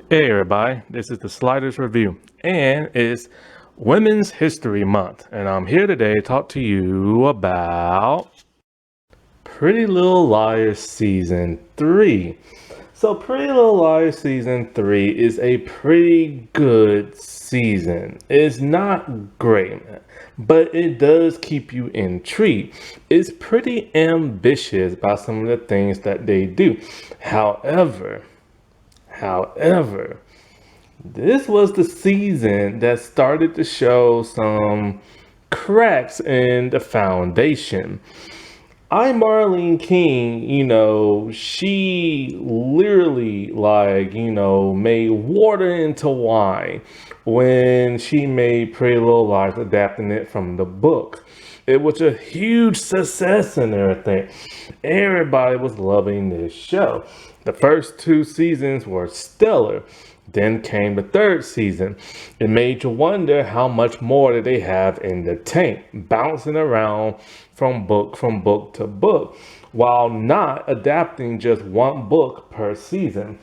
Hey everybody, this is the Sliders Review, and it's Women's History Month, and I'm here today to talk to you about Pretty Little Liars Season 3. So Pretty Little Liars Season 3 is a pretty good season. It's not great, but it does keep you intrigued. It's pretty ambitious by some of the things that they do. However, this was the season that started to show some cracks in the foundation. Marlene King, she literally, made water into wine when she made Pretty Little Lies, adapting it from the book. It was a huge success and everything. Everybody was loving this show. The first two seasons were stellar. Then came the third season. It made you wonder how much more did they have in the tank, bouncing around from book to book, while not adapting just one book per season.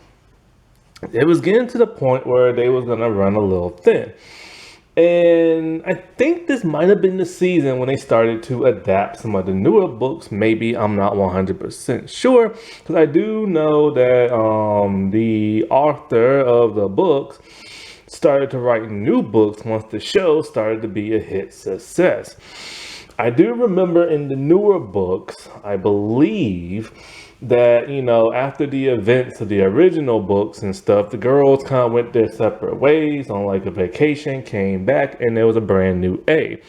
It was getting to the point where they was gonna run a little thin. And I think this might have been the season when they started to adapt some of the newer books. Maybe, I'm not 100% sure, because I do know that the author of the books started to write new books once the show started to be a hit success. I do remember in the newer books, I believe that, after the events of the original books and stuff, the girls kind of went their separate ways on like a vacation, came back, and there was a brand new A.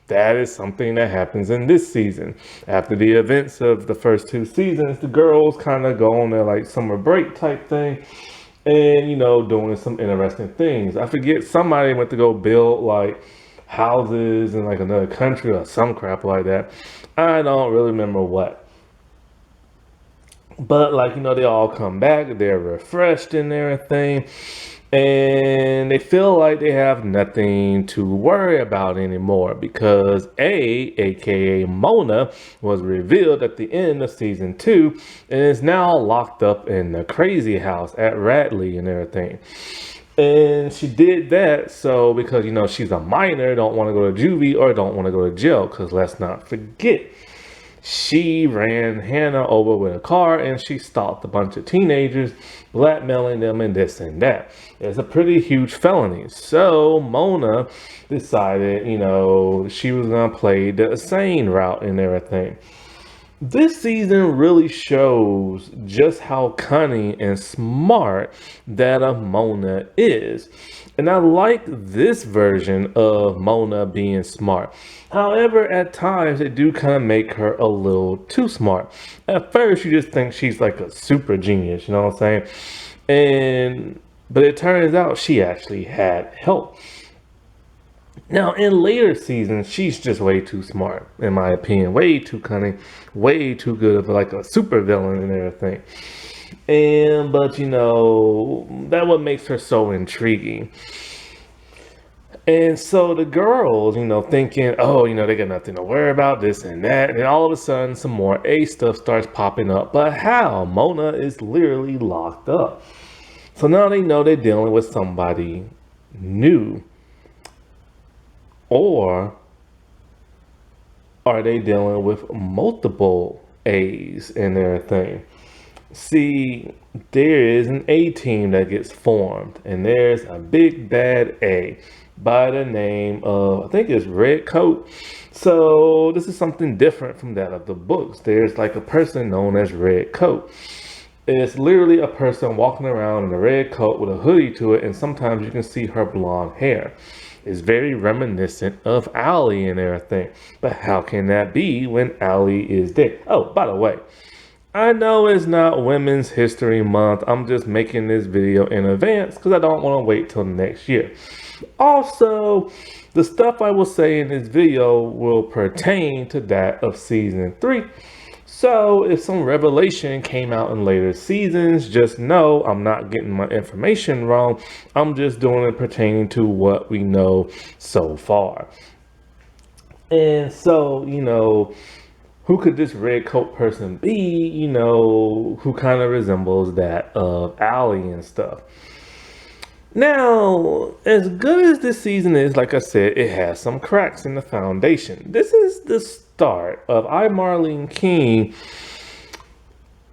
That is something that happens in this season. After the events of the first two seasons, the girls kind of go on their like summer break type thing and, doing some interesting things. I forget, somebody went to go build like houses in like another country or some crap like that. I don't really remember what. But they all come back, they're refreshed and everything, and they feel like they have nothing to worry about anymore because aka Mona, was revealed at the end of season 2 and is now locked up in the crazy house at Radley and everything. And she did that so because she's a minor, don't want to go to juvie or don't want to go to jail, because let's not forget, she ran Hannah over with a car and she stalked a bunch of teenagers, blackmailing them and this and that. It's a pretty huge felony. So Mona decided, she was going to play the sane route and everything. This season really shows just how cunning and smart that Mona is. And I like this version of Mona being smart. However, at times it do kind of make her a little too smart. At first, you just think she's like a super genius, you know what I'm saying? But it turns out she actually had help. Now, in later seasons, she's just way too smart, in my opinion. Way too cunning, way too good of like a super villain and everything. But that what makes her so intriguing. And so the girls, thinking, oh, they got nothing to worry about, this and that. And then all of a sudden, some more A stuff starts popping up. But how? Mona is literally locked up. So now they know they're dealing with somebody new. Or are they dealing with multiple A's and everything? See, there is an A team that gets formed, and there's a big bad A by the name of, I think it's Redcoat. So this is something different from that of the books. There's like a person known as Redcoat. It's literally a person walking around in a red coat with a hoodie to it, and sometimes you can see her blonde hair. It's very reminiscent of Allie and everything. But how can that be when Allie is dead? Oh, by the way, I know it's not Women's History Month. I'm just making this video in advance because I don't want to wait till next year. Also, the stuff I will say in this video will pertain to that of season 3. So if some revelation came out in later seasons, just know I'm not getting my information wrong. I'm just doing it pertaining to what we know so far. And so, who could this red coat person be, who kind of resembles that of Allie and stuff? Now, as good as this season is, like I said, it has some cracks in the foundation. This is the start of I, Marlene King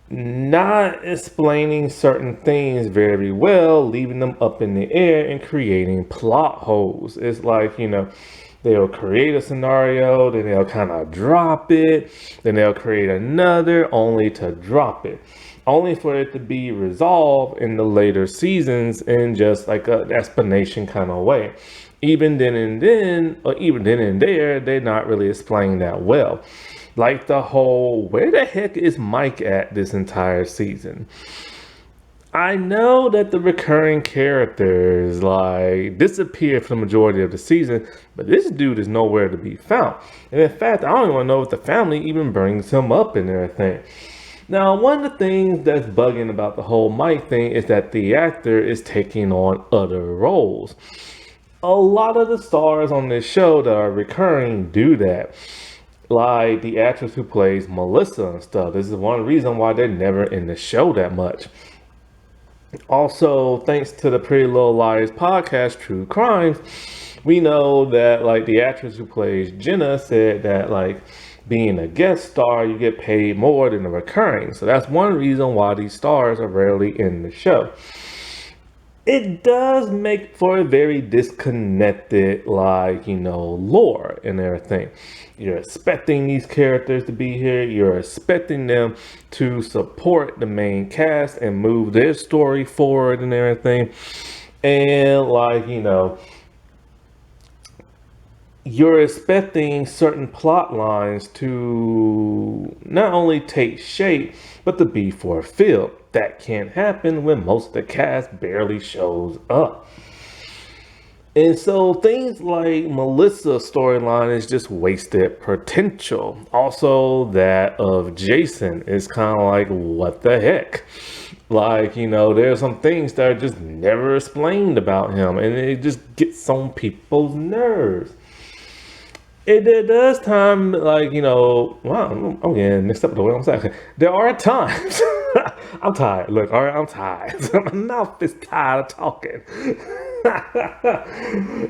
not explaining certain things very well, leaving them up in the air and creating plot holes. It's like, they'll create a scenario, then they'll kind of drop it, then they'll create another only to drop it, only for it to be resolved in the later seasons in just like an explanation kind of way. Even then and then, or even then and there, they're not really explaining that well. Like the whole, where the heck is Mike at this entire season? I know that the recurring characters like disappear for the majority of the season, but this dude is nowhere to be found. And in fact, I don't even know if the family even brings him up and everything. Now, one of the things that's bugging about the whole Mike thing is that the actor is taking on other roles. A lot of the stars on this show that are recurring do that. Like the actress who plays Melissa and stuff. This is one reason why they're never in the show that much. Also, thanks to the Pretty Little Liars podcast, True Crimes, we know that like the actress who plays Jenna said that like being a guest star, you get paid more than the recurring. So that's one reason why these stars are rarely in the show. It does make for a very disconnected, lore and everything. You're expecting these characters to be here. You're expecting them to support the main cast and move their story forward and everything. And you're expecting certain plot lines to not only take shape, but to be fulfilled. That can't happen when most of the cast barely shows up. And so things like Melissa's storyline is just wasted potential. Also, that of Jason is kind of like, what the heck? There's some things that are just never explained about him, and it just gets on people's nerves. It does time, wow, I'm getting mixed up with the way I'm saying. There are times, I'm tired. Look, all right, I'm tired. My mouth is tired of talking.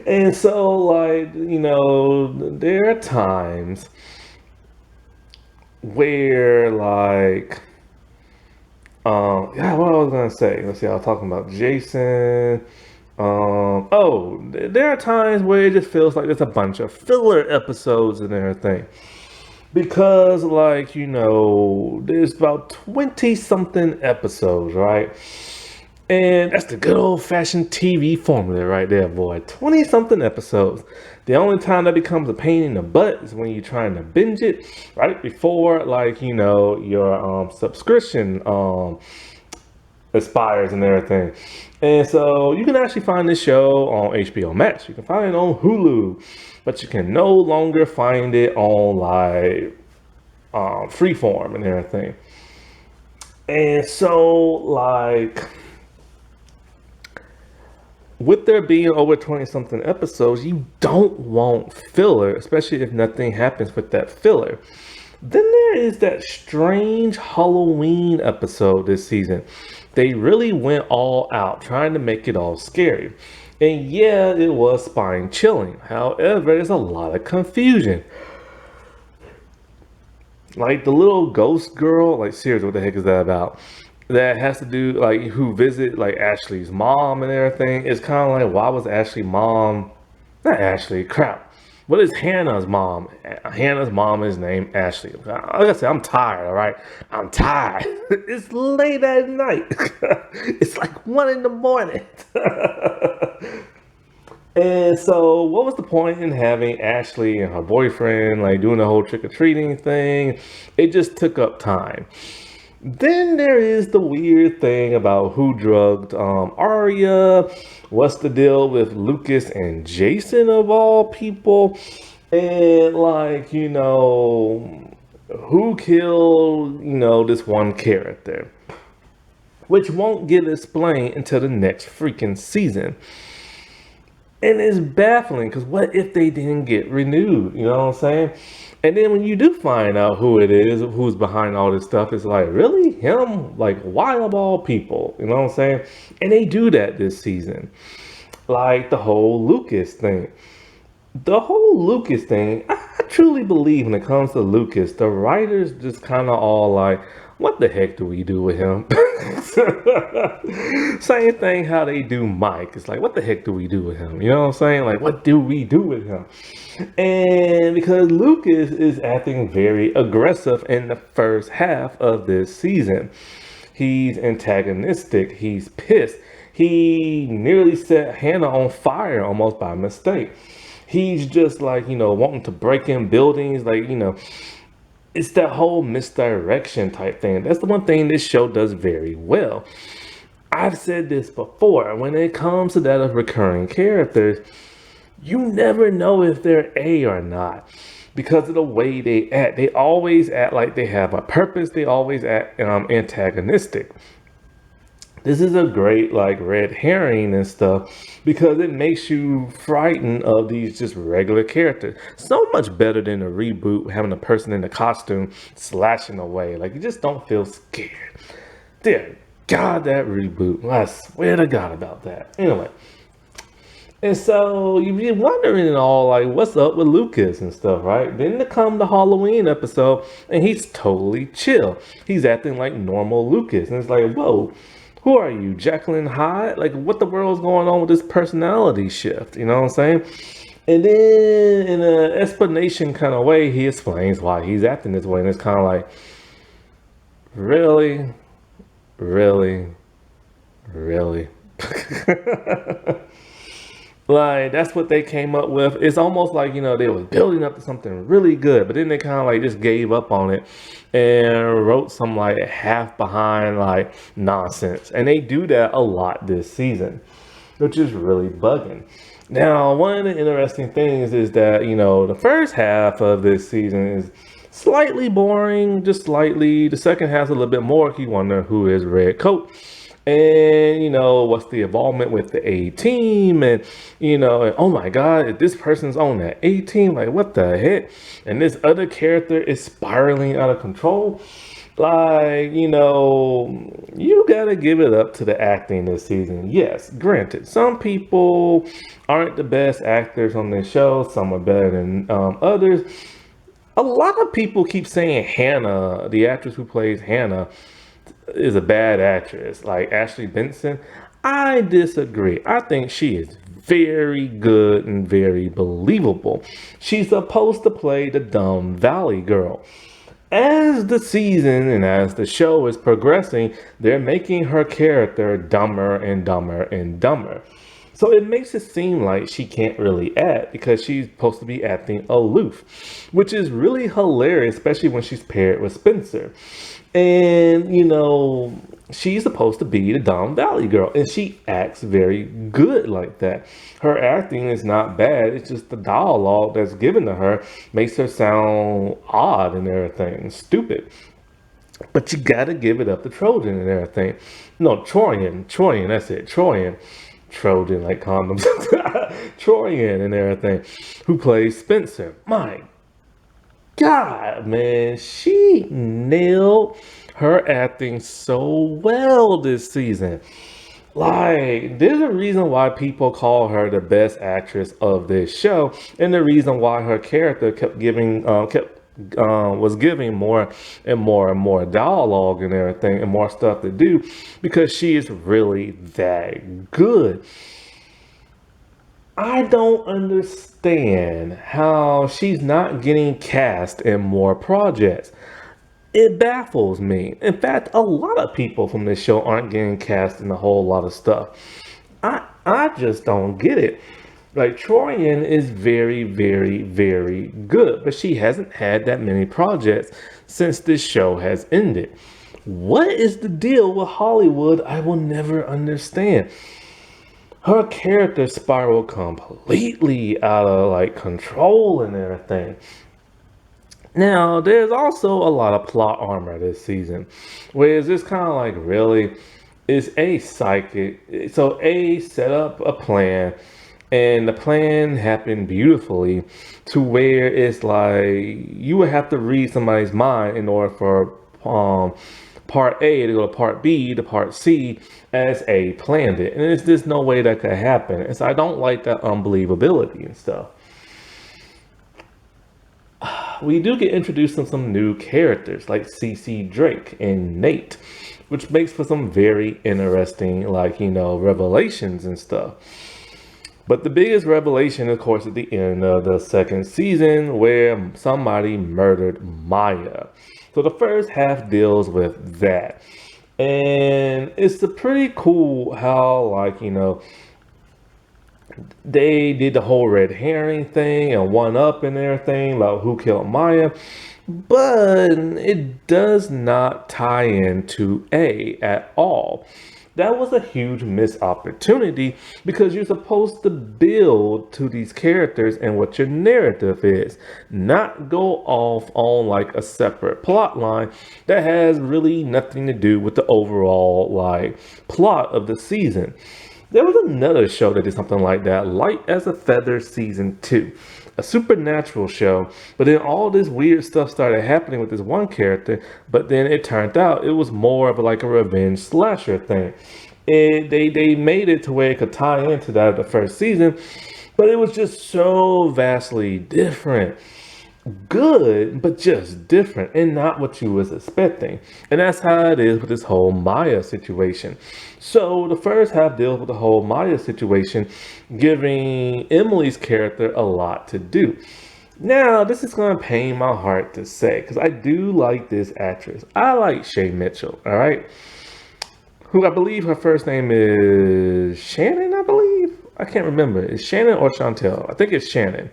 And so, there are times where, yeah, what I was gonna say. Let's see, I was talking about Jason. There are times where it just feels like there's a bunch of filler episodes and everything. Because, there's about 20 something episodes, right? And that's the good old fashioned TV formula right there, boy. 20 something episodes. The only time that becomes a pain in the butt is when you're trying to binge it right before, your subscription expires and everything. And so you can actually find this show on HBO Max. You can find it on Hulu, but you can no longer find it on Freeform and everything. And so with there being over 20 something episodes, you don't want filler, especially if nothing happens with that filler. Then there is that strange Halloween episode this season. They really went all out trying to make it all scary. And yeah, it was spine chilling. However, there's a lot of confusion. Like the little ghost girl, seriously, what the heck is that about? That has to do, who visit, Ashley's mom and everything. It's kind of like, why was Ashley's mom, not Ashley, crap. What is Hannah's mom? Hannah's mom is named Ashley. Like I said, I'm tired, all right? I'm tired. It's late at night. It's like 1 a.m. And so what was the point in having Ashley and her boyfriend, doing the whole trick-or-treating thing? It just took up time. Then there is the weird thing about who drugged Arya. What's the deal with Lucas and Jason of all people? And who killed, this one character? Which won't get explained until the next freaking season. And it's baffling because what if they didn't get renewed? You know what I'm saying? And then when you do find out who it is, who's behind all this stuff, it's like, really? Him? Why of all people? You know what I'm saying? And they do that this season. Like the whole Lucas thing. The whole Lucas thing, I truly believe when it comes to Lucas, the writers just kind of all like, what the heck do we do with him? Same thing how they do Mike. It's like, what the heck do we do with him? You know what I'm saying? Like, what do we do with him? And because Lucas is acting very aggressive in the first half of this season, he's antagonistic, he's pissed. He nearly set Hannah on fire almost by mistake. He's just like, wanting to break in buildings, like, it's that whole misdirection type thing. That's the one thing this show does very well. I've said this before. When it comes to that of recurring characters, you never know if they're A or not because of the way they act. They always act like they have a purpose. They always act antagonistic. This is a great like red herring and stuff because it makes you frightened of these just regular characters. So much better than a reboot having a person in a costume slashing away. Like you just don't feel scared. Dear God, that reboot. I swear to God about that. Anyway. And so you be wondering and all like what's up with Lucas and stuff, right? Then to come the Halloween episode and he's totally chill. He's acting like normal Lucas. And it's like, whoa, who are you, Jacqueline Hyde? Like, what the world's going on with this personality shift? You know what I'm saying? And then, in an explanation kind of way, he explains why he's acting this way. And it's kind of like, really? Really? Really? Like, that's what they came up with. It's almost like, they was building up to something really good, but then they kind of like just gave up on it and wrote some like half behind like nonsense. And they do that a lot this season, which is really bugging. Now, one of the interesting things is that, the first half of this season is slightly boring, just slightly. The second half's a little bit more. You wonder who is Red Coat. And what's the involvement with the A team, and and, oh my God, if this person's on that A team, like what the heck? And this other character is spiraling out of control. Like, you gotta give it up to the acting this season. Yes, granted, some people aren't the best actors on this show, some are better than others. A lot of people keep saying Hannah, the actress who plays Hannah, is a bad actress, like Ashley Benson. I disagree. I think she is very good and very believable. She's supposed to play the dumb Valley girl. As the season and as the show is progressing, they're making her character dumber and dumber and dumber. So it makes it seem like she can't really act because she's supposed to be acting aloof, which is really hilarious, especially when she's paired with Spencer. And, she's supposed to be the Don Valley girl, and she acts very good like that. Her acting is not bad. It's just the dialogue that's given to her makes her sound odd and everything, stupid. But you gotta give it up to Trojan and everything. No, Troyan, that's it, Troyan. Trojan, like condoms. Troyan and everything, who plays Spencer. My God, man, she nailed her acting so well this season. Like, there's a reason why people call her the best actress of this show, and the reason why her character was giving more and more and more dialogue and everything and more stuff to do because she is really that good. I don't understand how she's not getting cast in more projects. It baffles me. In fact, a lot of people from this show aren't getting cast in a whole lot of stuff. I just don't get it. Like Troyan is very, very, very good, but she hasn't had that many projects since this show has ended. What is the deal with Hollywood? I will never understand. Her character spiraled completely out of like control and everything. Now, there's also a lot of plot armor this season, where it's just kind of like, really, is A psychic? So A set up a plan, and the plan happened beautifully to where it's like you would have to read somebody's mind in order for part A to go to part B to part C as A planned it. And there's just no way that could happen. And so I don't like that unbelievability and stuff. We do get introduced to some new characters like CC Drake and Nate, which makes for some very interesting, revelations and stuff. But the biggest revelation, of course, at the end of the second season, where somebody murdered Maya. So the first half deals with that. And it's a pretty cool how, they did the whole red herring thing and one up and everything, like who killed Maya. But it does not tie into A at all. That was a huge missed opportunity because you're supposed to build to these characters and what your narrative is, not go off on like a separate plot line that has really nothing to do with the overall plot of the season. There was another show that did something like that, Light as a Feather Season 2. A supernatural show, but then all this weird stuff started happening with this one character, but then it turned out it was more of a revenge slasher thing. And they made it to where it could tie into that of the first season, but it was just so vastly different. Good, but just different and not what you was expecting. And that's how it is with this whole Maya situation. So the first half deals with the whole Maya situation, giving Emily's character a lot to do. Now, this is going to pain my heart to say, because I do like this actress. I like Shay Mitchell, all right? Who I believe her first name is Shannon, I believe. I can't remember. Is Shannon or Chantel? I think it's Shannon.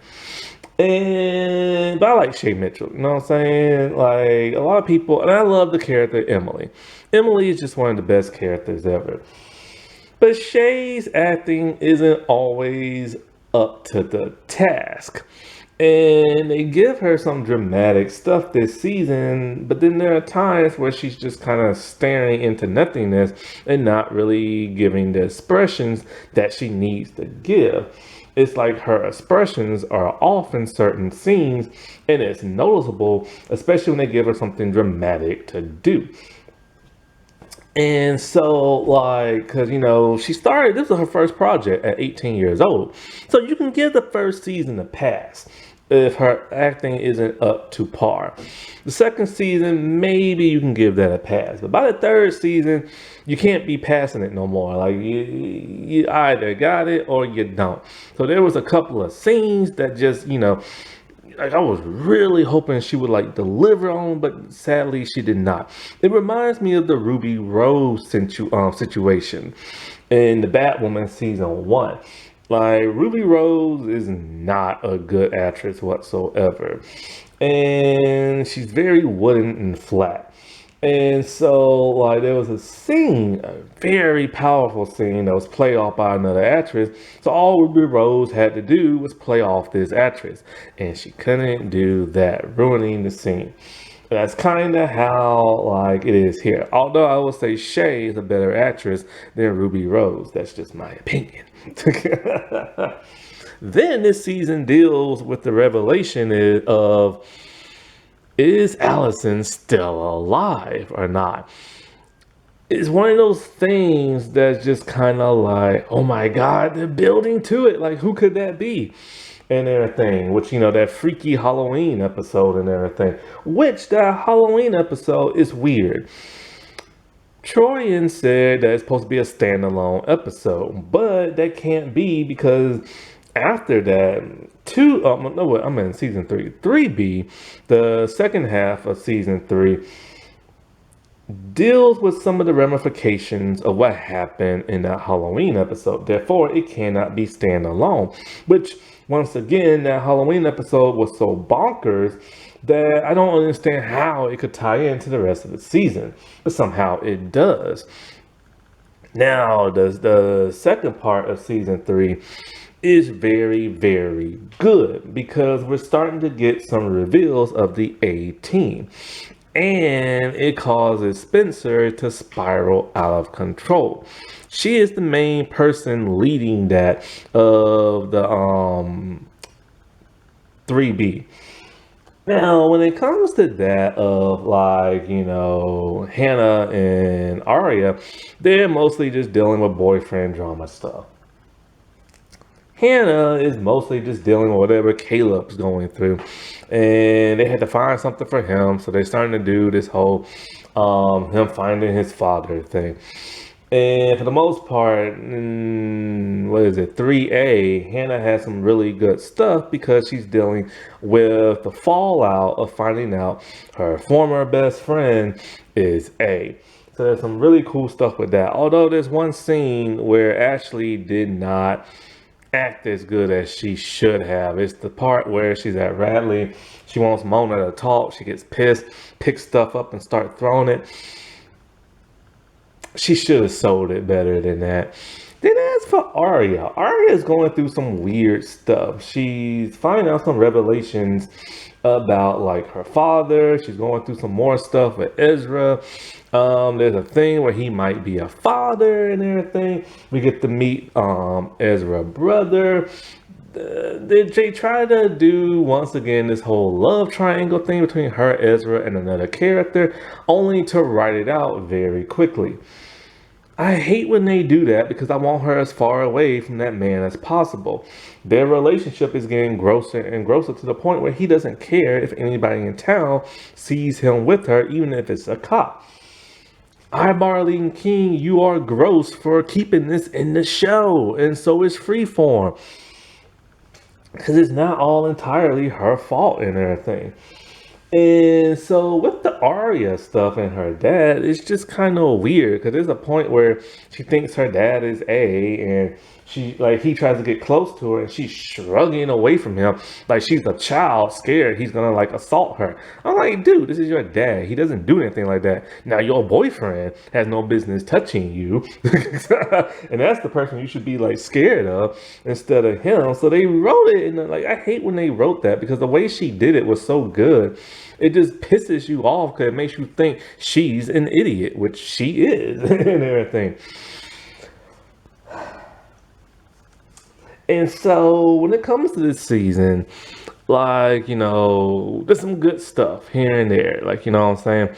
But I like Shay Mitchell, you know what I'm saying? Like, a lot of people, and I love the character Emily. Emily is just one of the best characters ever. But Shay's acting isn't always up to the task. And they give her some dramatic stuff this season, but then there are times where she's just kind of staring into nothingness and not really giving the expressions that she needs to give. It's like her expressions are off in certain scenes, and it's noticeable, especially when they give her something dramatic to do. And so, because, she started, this was her first project at 18 years old. So you can give the first season a pass if her acting isn't up to par. The second season, maybe you can give that a pass. But by the third season, you can't be passing it no more. Like, you either got it or you don't. So there was a couple of scenes that just, I was really hoping she would deliver on, but sadly she did not. It reminds me of the Ruby Rose situation in the Batwoman season 1. Ruby Rose is not a good actress whatsoever. And she's very wooden and flat. And so, there was a scene, a very powerful scene that was played off by another actress. So all Ruby Rose had to do was play off this actress. And she couldn't do that, ruining the scene. That's kind of how, it is here. Although I will say Shay is a better actress than Ruby Rose. That's just my opinion. Then this season deals with the revelation of, is Allison still alive or not? It's one of those things that's just kind of oh my God, they're building to it. Who could that be? And everything, which, that freaky Halloween episode and everything, which that Halloween episode is weird. Troyan said that it's supposed to be a standalone episode, but that can't be because after that, I'm in season 3. 3B, the second half of season 3, deals with some of the ramifications of what happened in that Halloween episode. Therefore, it cannot be standalone, which, once again, that Halloween episode was so bonkers that I don't understand how it could tie into the rest of the season, but somehow it does. Now, the second part of season 3 is very, very good because we're starting to get some reveals of the A-Team. And it causes Spencer to spiral out of control. She is the main person leading that of the 3B. Now, when it comes to that of like, Hannah and Arya, they're mostly just dealing with boyfriend drama stuff. Hannah is mostly just dealing with whatever Caleb's going through. And they had to find something for him, so they're starting to do this whole him finding his father thing. And for the most part, what is it, 3A, Hannah has some really good stuff because she's dealing with the fallout of finding out her former best friend is A. So there's some really cool stuff with that. Although there's one scene where Ashley did not act as good as she should have. It's the part where she's at Radley. She wants Mona to talk. She gets pissed, picks stuff up and start throwing it. She should have sold it better than that. Then as for Arya, Arya is going through some weird stuff. She's finding out some revelations about like her father. She's going through some more stuff with Ezra. There's a thing where he might be a father and everything. We get to meet Ezra's brother. They try to do once again this whole love triangle thing between her, Ezra, and another character, only to write it out very quickly. I hate when they do that because I want her as far away from that man as possible. Their relationship is getting grosser and grosser to the point where he doesn't care if anybody in town sees him with her, even if it's a cop. Marlene King, you are gross for keeping this in the show, and so is Freeform. Because it's not all entirely her fault and everything. And so with the Arya stuff and her dad, it's just kind of weird because there's a point where she thinks her dad is A, and he tries to get close to her and she's shrugging away from him like she's a child scared he's gonna like assault her. I'm like, dude, this is your dad. He doesn't do anything like that. Now your boyfriend has no business touching you, and that's the person you should be like scared of instead of him. So they wrote it, and like I hate when they wrote that because the way she did it was so good. It just pisses you off because it makes you think she's an idiot, which she is, and everything. And so when it comes to this season, like, there's some good stuff here and there, like, you know what I'm saying?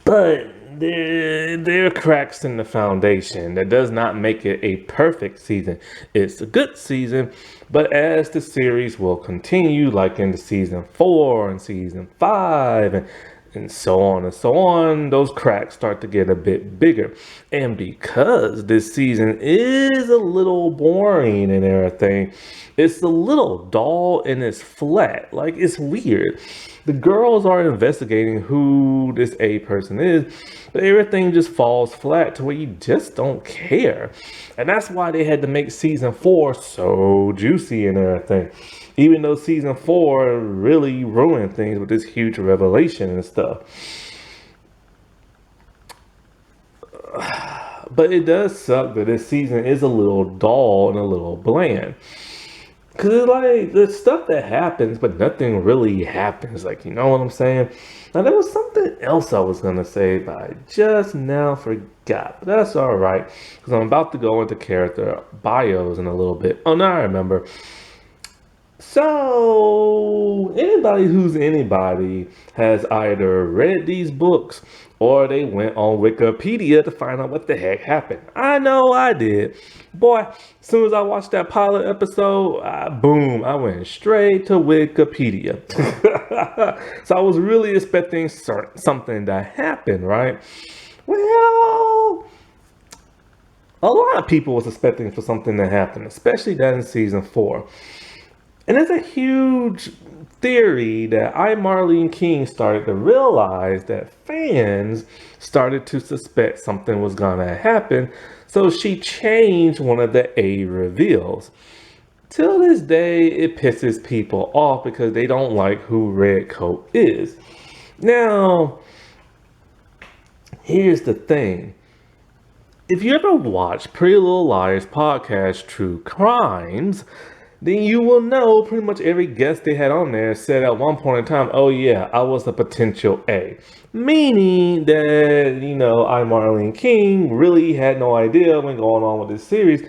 But there are cracks in the foundation that does not make it a perfect season. It's a good season, but as the series will continue, like in the season 4 and season 5, and so on and so on, those cracks start to get a bit bigger. And because this season is a little boring and everything, it's a little dull and it's flat. Like, it's weird. The girls are investigating who this A person is, but everything just falls flat to where you just don't care. And that's why they had to make season 4 so juicy and everything. Even though season 4 really ruined things with this huge revelation and stuff. But it does suck that this season is a little dull and a little bland. Cause it's like there's stuff that happens, but nothing really happens. Like, you know what I'm saying? Now there was something else I was gonna say, but I just now forgot. But that's all right, cause I'm about to go into character bios in a little bit. Oh, now I remember. So, anybody who's anybody has either read these books or they went on Wikipedia to find out what the heck happened. I know I did. Boy, as soon as I watched that pilot episode, boom, I went straight to Wikipedia. So I was really expecting something to happen, right? Well, a lot of people was expecting for something to happen, especially that in season 4. And it's a huge theory that Marlene King started to realize that fans started to suspect something was gonna happen, so she changed one of the A reveals. Till this day, it pisses people off because they don't like who Redcoat is. Now, here's the thing. If you ever watch Pretty Little Liars podcast True Crimes, then you will know pretty much every guest they had on there said at one point in time, oh yeah, I was a potential A. Meaning that, Marlene King really had no idea when going on with this series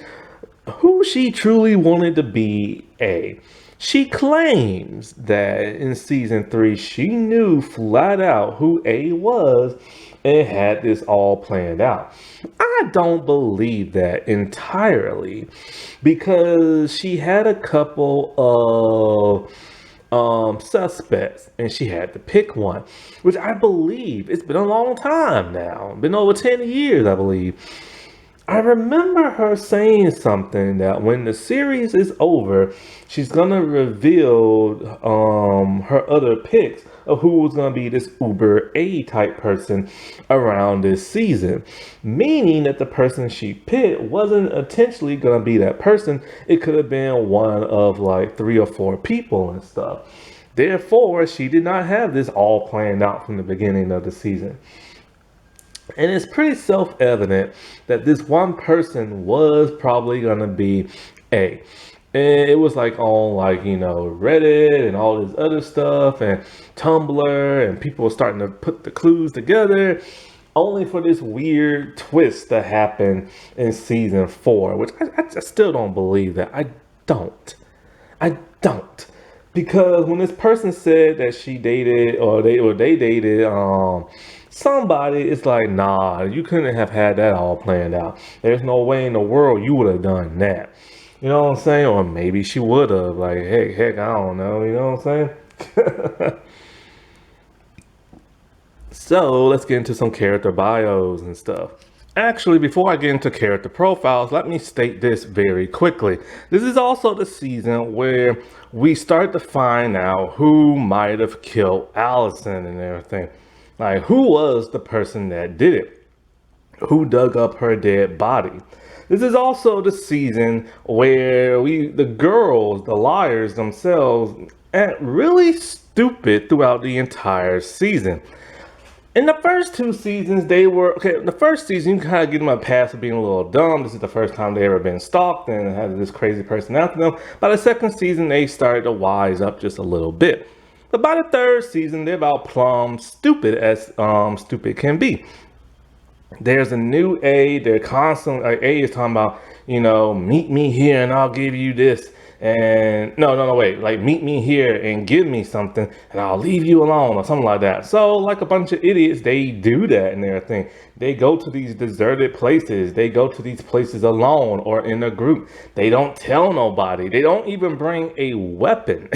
who she truly wanted to be A. She claims that in season 3, she knew flat out who A was and had this all planned out. I don't believe that entirely because she had a couple of suspects and she had to pick one, which I believe it's been a long time now, been over 10 years, I believe. I remember her saying something that when the series is over, she's gonna reveal her other picks of who was gonna be this Uber A type person around this season. Meaning that the person she picked wasn't intentionally gonna be that person. It could have been one of like 3 or 4 people and stuff. Therefore, she did not have this all planned out from the beginning of the season. And it's pretty self-evident that this one person was probably gonna be A. And it was like on like, Reddit and all this other stuff and Tumblr, and people were starting to put the clues together only for this weird twist to happen in season 4, which I still don't believe that. I don't. I don't. Because when this person said that she dated or they dated somebody, it's like, nah, you couldn't have had that all planned out. There's no way in the world you would have done that. You know what I'm saying? Or maybe she would have. Like, heck, I don't know. You know what I'm saying? So let's get into some character bios and stuff. Actually, before I get into character profiles, let me state this very quickly. This is also the season where we start to find out who might have killed Allison and everything. Like, who was the person that did it? Who dug up her dead body? This is also the season where the girls, the liars themselves, act really stupid throughout the entire season. In the first 2 seasons, they were okay. The first season, you can kind of give them a pass for being a little dumb. This is the first time they ever been stalked and had this crazy person after them. By the second season, they started to wise up just a little bit. But by the third season, they're about plumb stupid as stupid can be. There's a new A. They're constantly like A is talking about, meet me here and I'll give you this. And no, wait, like meet me here and give me something and I'll leave you alone or something like that. So like a bunch of idiots, they do that and everything. They go to these deserted places. They go to these places alone or in a group. They don't tell nobody. They don't even bring a weapon.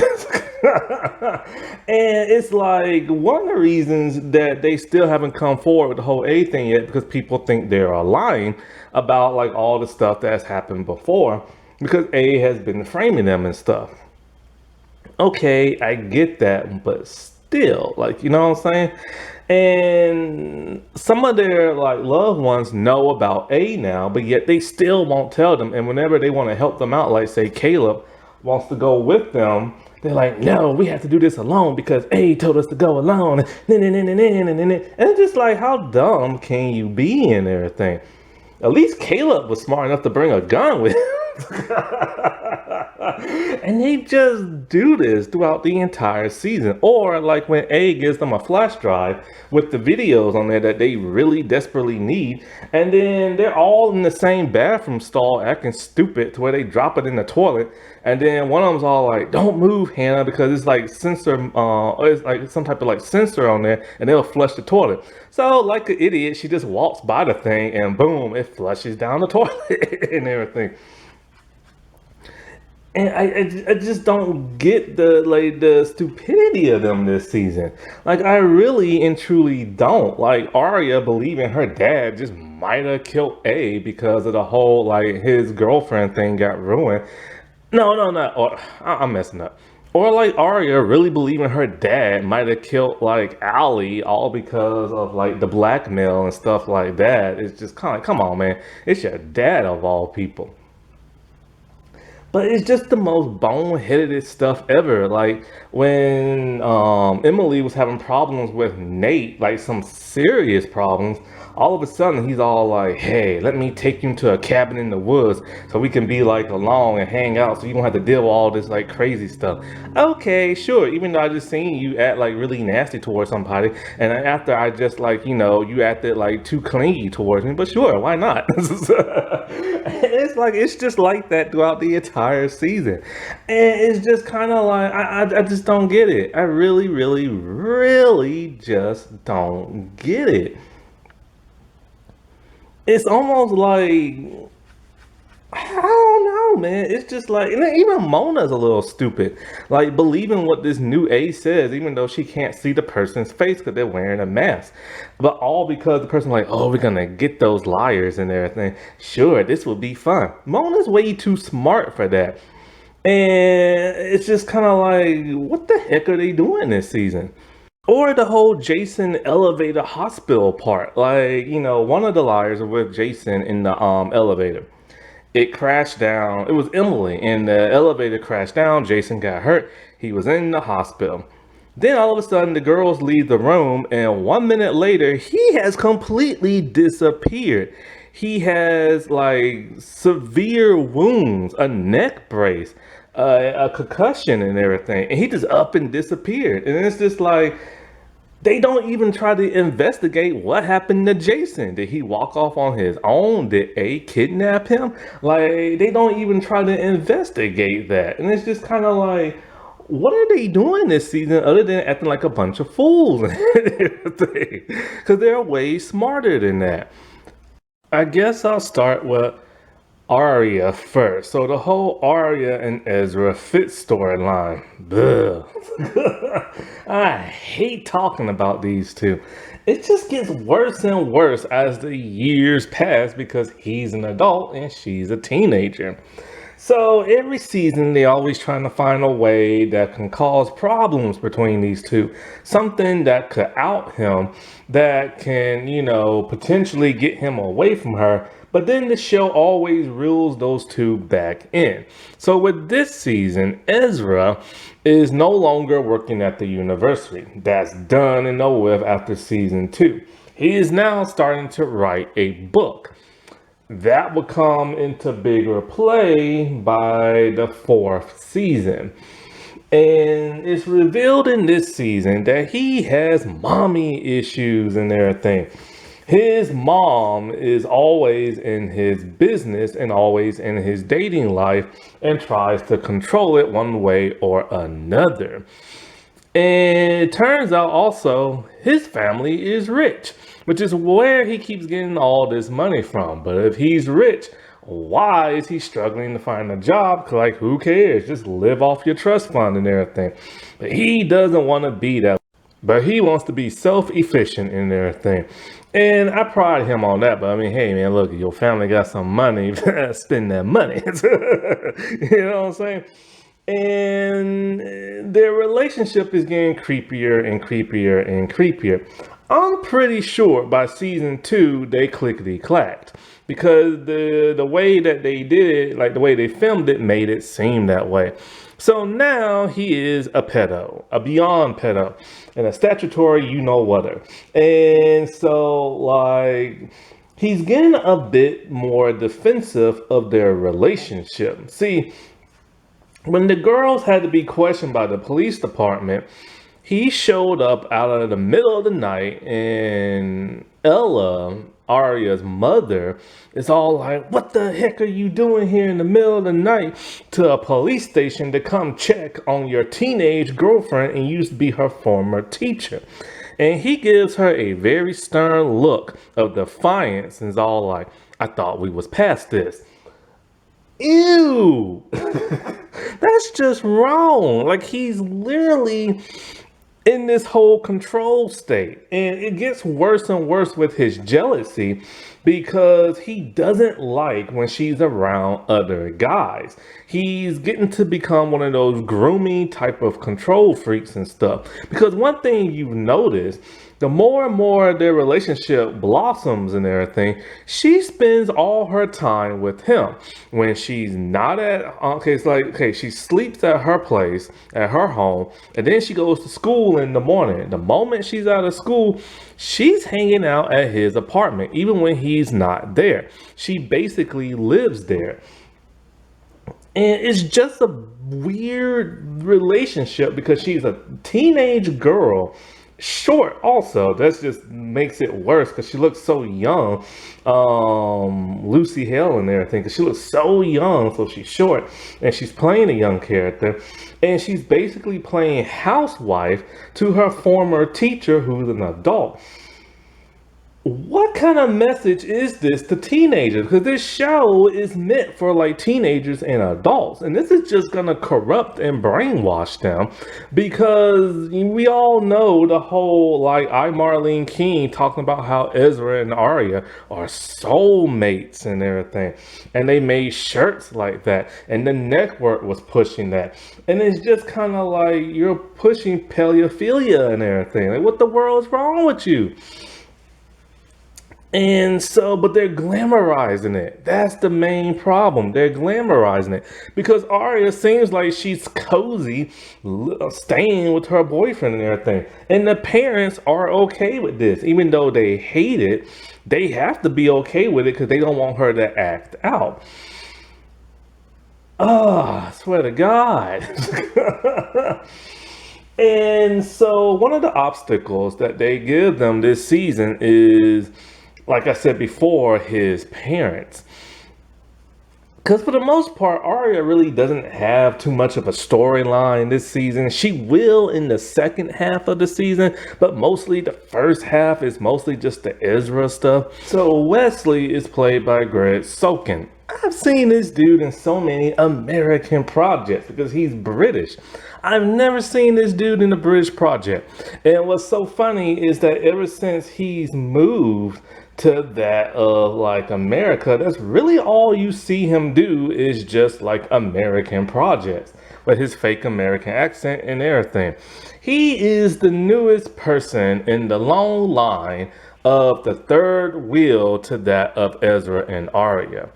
And it's like one of the reasons that they still haven't come forward with the whole A thing yet, because people think they're lying about like all the stuff that's happened before, because A has been framing them and stuff. Okay, I get that, but still, like, you know what I'm saying? And some of their like loved ones know about A now, but yet they still won't tell them. And whenever they want to help them out, like say Caleb wants to go with them, they're like, no, we have to do this alone because A told us to go alone. And it's just like, how dumb can you be and everything? At least Caleb was smart enough to bring a gun with him. And they just do this throughout the entire season. Or like when A gives them a flash drive with the videos on there that they really desperately need, and then they're all in the same bathroom stall acting stupid to where they drop it in the toilet, and then one of them's all like, don't move, Hannah, because it's like it's like some type of like sensor on there and they'll flush the toilet. So like an idiot, she just walks by the thing and boom, it flushes down the toilet and everything. And I just don't get the stupidity of them this season. Like, I really and truly don't. Like, Arya believing her dad just might have killed A because of the whole like his girlfriend thing got ruined. No. Or I'm messing up. Or like Arya really believing her dad might have killed like Allie all because of like the blackmail and stuff like that. It's just kind of like, come on, man. It's your dad of all people. But it's just the most boneheaded stuff ever. Like when Emily was having problems with Nate, like some serious problems, all of a sudden he's all like, hey, let me take you to a cabin in the woods so we can be like alone and hang out so you don't have to deal with all this like crazy stuff. Okay, sure. Even though I just seen you act like really nasty towards somebody, and after I just like, you acted like too clingy towards me, but sure, why not? It's like, it's just like that throughout the entire season. And it's just kind of like, I just don't get it. I really, really, really just don't get it. It's almost like, I don't know, man. It's just like, and then even Mona's a little stupid. Like, believing what this new A says, even though she can't see the person's face because they're wearing a mask. But all because the person, like, oh, we're gonna get those liars and everything. Sure, this will be fun. Mona's way too smart for that. And it's just kind of like, what the heck are they doing this season? Or the whole Jason elevator hospital part. Like, one of the liars were with Jason in the elevator. It crashed down. It was Emily, and the elevator crashed down. Jason got hurt. He was in the hospital. Then all of a sudden, the girls leave the room, and 1 minute later, he has completely disappeared. He has like severe wounds, a neck brace, a concussion, and everything, and he just up and disappeared. And it's just like, they don't even try to investigate what happened to Jason. Did he walk off on his own? Did A kidnap him? Like, they don't even try to investigate that. And it's just kind of like, what are they doing this season other than acting like a bunch of fools and everything? Because they're way smarter than that. I guess I'll start with Arya first. So the whole Arya and Ezra fit storyline. I hate talking about these two. It just gets worse and worse as the years pass because he's an adult and she's a teenager. So every season, they always trying to find a way that can cause problems between these two. Something that could out him, that can, potentially get him away from her. But then the show always reels those two back in. So with this season, Ezra is no longer working at the university. That's done and over with after season 2. He is now starting to write a book. That will come into bigger play by the 4th season. And it's revealed in this season that he has mommy issues and everything. His mom is always in his business and always in his dating life and tries to control it one way or another. And it turns out also his family is rich, which is where he keeps getting all this money from. But if he's rich, why is he struggling to find a job? Like, who cares? Just live off your trust fund and everything. But he doesn't want to be that. But he wants to be self-efficient in everything. And I pride him on that. But I mean, hey, man, look, your family got some money. Spend that money. You know what I'm saying? And their relationship is getting creepier and creepier and creepier. I'm pretty sure by season 2 they clickety clacked because the way that they did it, like the way they filmed it, made it seem that way. So now he is a pedo, a beyond pedo, and a statutory you-know-whatter. And so, like, he's getting a bit more defensive of their relationship. See, when the girls had to be questioned by the police department, he showed up out of the middle of the night, and Ella, Arya's mother, is all like, what the heck are you doing here in the middle of the night to a police station to come check on your teenage girlfriend and used to be her former teacher? And he gives her a very stern look of defiance and is all like, I thought we was past this. Ew. That's just wrong. Like, he's literally in this whole control state, and it gets worse and worse with his jealousy because he doesn't like when she's around other guys. He's getting to become one of those grooming type of control freaks and stuff. Because one thing you've noticed, the more and more their relationship blossoms and everything, she spends all her time with him. When she's not at, okay, it's like, okay, she sleeps at her place, at her home, and then she goes to school in the morning. The moment she's out of school, she's hanging out at his apartment, even when he's not there. She basically lives there. And it's just a weird relationship because she's a teenage girl, short also. That just makes it worse because she looks so young. Lucy Hale in there, I think, 'cause she looks so young, so she's short, and she's playing a young character, and she's basically playing housewife to her former teacher who's an adult. What kind of message is this to teenagers? Because this show is meant for like teenagers and adults, and this is just gonna corrupt and brainwash them. Because we all know the whole like I Marlene King talking about how Ezra and Arya are soulmates and everything, and they made shirts like that, and the network was pushing that, and it's just kind of like you're pushing pedophilia and everything. Like, what the world is wrong with you? And so, but they're glamorizing it. That's the main problem. They're glamorizing it because Arya seems like she's cozy, staying with her boyfriend and everything. And the parents are okay with this, even though they hate it. They have to be okay with it because they don't want her to act out. Oh, I swear to God. And so, one of the obstacles that they give them this season is, like I said before, his parents. Because for the most part, Arya really doesn't have too much of a storyline this season. She will in the second half of the season, but mostly the first half is mostly just the Ezra stuff. So Wesley is played by Greg Sokin. I've seen this dude in so many American projects because he's British. I've never seen this dude in a British project. And what's so funny is that ever since he's moved to that of like America, that's really all you see him do is just like American projects with his fake American accent and everything. He is the newest person in the long line of the third wheel to that of Ezra and Arya.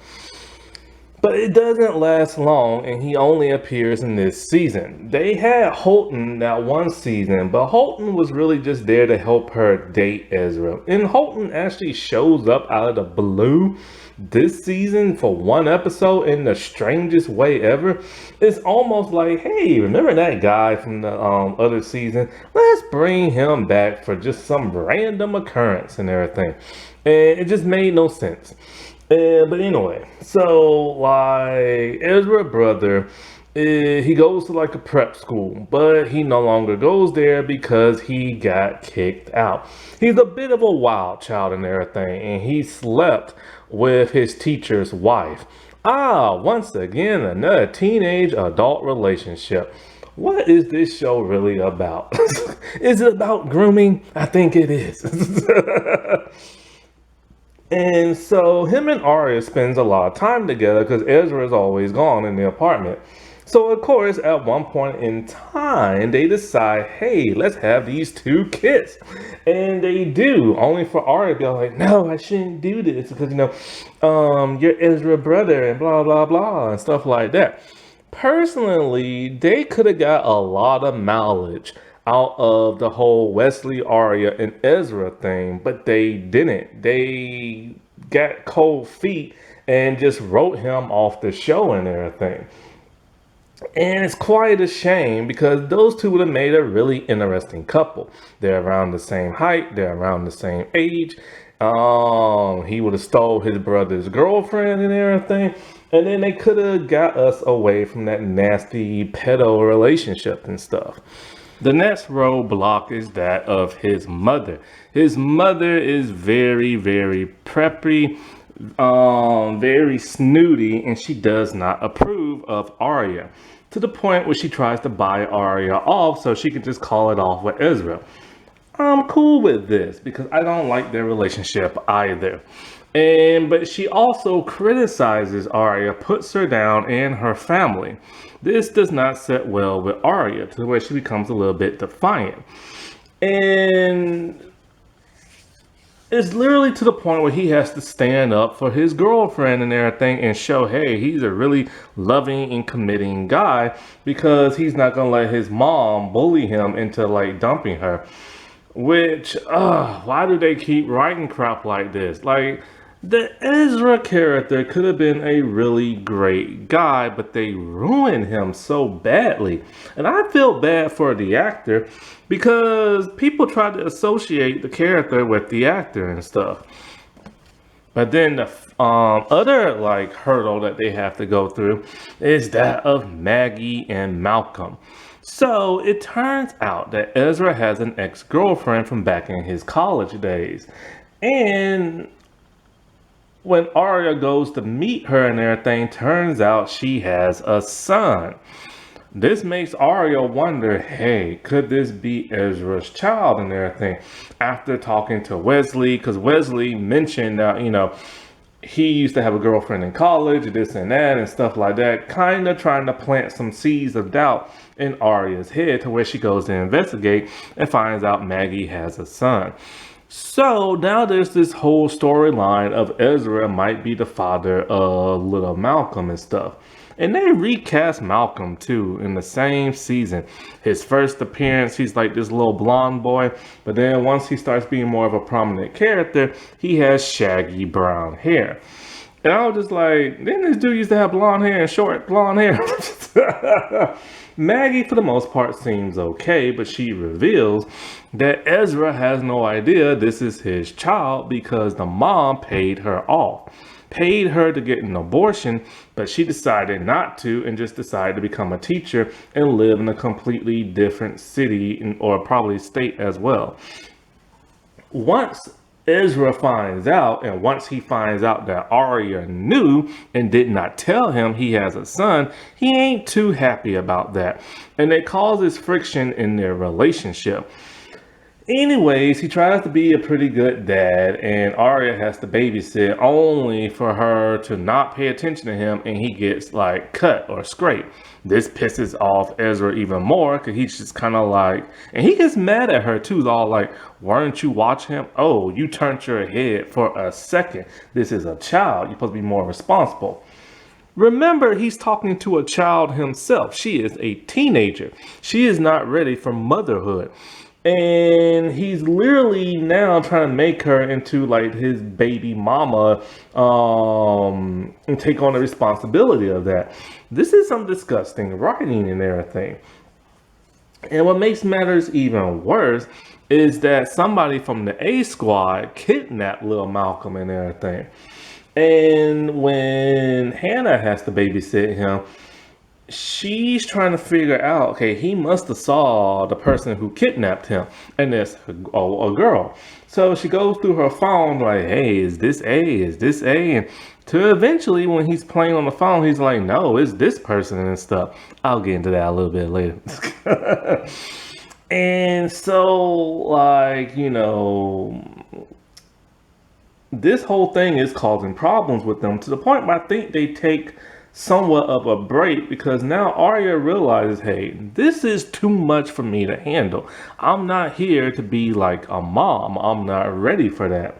But it doesn't last long, and he only appears in this season. They had Holton that one season, but Holton was really just there to help her date Ezra. And Holton actually shows up out of the blue this season for one episode in the strangest way ever. It's almost like, hey, remember that guy from the other season? Let's bring him back for just some random occurrence and everything. And it just made no sense. But anyway, so like Ezra brother, he goes to like a prep school, but he no longer goes there because he got kicked out. He's a bit of a wild child and everything, and he slept with his teacher's wife. Once again, another teenage adult relationship. What is this show really about? Is it about grooming? I think it is. And so him and Arya spends a lot of time together because Ezra is always gone in the apartment. So of course, at one point in time, they decide, hey, let's have these two kids. And they do, only for Arya to be like, no, I shouldn't do this because, you're Ezra brother and blah, blah, blah, and stuff like that. Personally, they could have got a lot of mileage out of the whole Wesley, Arya, and Ezra thing, but they didn't. They got cold feet and just wrote him off the show and everything. And it's quite a shame because those two would have made a really interesting couple. They're around the same height, they're around the same age. He would have stole his brother's girlfriend and everything. And then they could have got us away from that nasty pedo relationship and stuff. The next roadblock is that of his mother. His mother is very, very preppy, very snooty, and she does not approve of Arya, to the point where she tries to buy Arya off so she can just call it off with Ezra. I'm cool with this because I don't like their relationship either. But she also criticizes Arya, puts her down and her family. This does not sit well with Arya, to where she becomes a little bit defiant. And it's literally to the point where he has to stand up for his girlfriend and everything and show, hey, he's a really loving and committing guy, because he's not gonna let his mom bully him into like dumping her. Which, why do they keep writing crap like this? Like, the Ezra character could have been a really great guy, but they ruined him so badly. And I feel bad for the actor, because people try to associate the character with the actor and stuff. But then the other like hurdle that they have to go through is that of Maggie and Malcolm. So it turns out that Ezra has an ex-girlfriend from back in his college days. And when Arya goes to meet her and everything, turns out she has a son. This makes Arya wonder, hey, could this be Ezra's child and everything? After talking to Wesley, because Wesley mentioned that, he used to have a girlfriend in college, this and that, and stuff like that, kind of trying to plant some seeds of doubt in Arya's head, to where she goes to investigate and finds out Maggie has a son. So now there's this whole storyline of Ezra might be the father of little Malcolm and stuff. And they recast Malcolm too in the same season. His first appearance, he's like this little blonde boy. But then once he starts being more of a prominent character, he has shaggy brown hair. And I was just like, didn't this dude used to have blonde hair and short blonde hair? Maggie, for the most part, seems okay, but she reveals that Ezra has no idea this is his child because the mom paid her off. Paid her to get an abortion, but she decided not to and just decided to become a teacher and live in a completely different city or probably state as well. Once Ezra finds out, and once he finds out that Arya knew and did not tell him he has a son, he ain't too happy about that. And it causes friction in their relationship. Anyways, he tries to be a pretty good dad, and Arya has to babysit only for her to not pay attention to him, and he gets like cut or scraped. This pisses off Ezra even more, because he's just kind of like, and he gets mad at her too, all like, weren't you watching him? Oh, you turned your head for a second. This is a child. You're supposed to be more responsible. Remember, he's talking to a child himself. She is a teenager. She is not ready for motherhood. And he's literally now trying to make her into like his baby mama, and take on the responsibility of that. This is some disgusting writing and everything. And what makes matters even worse is that somebody from the A Squad kidnapped little Malcolm and everything. And when Hannah has to babysit him, she's trying to figure out, okay, he must have saw the person who kidnapped him, and it's a girl. So she goes through her phone like, hey, is this A? Is this A? And to eventually, when he's playing on the phone, he's like, no, it's this person and stuff. I'll get into that a little bit later. And so, like, this whole thing is causing problems with them, to the point where I think they take somewhat of a break, because now Arya realizes, hey, this is too much for me to handle. I'm not here to be like a mom. I'm not ready for that.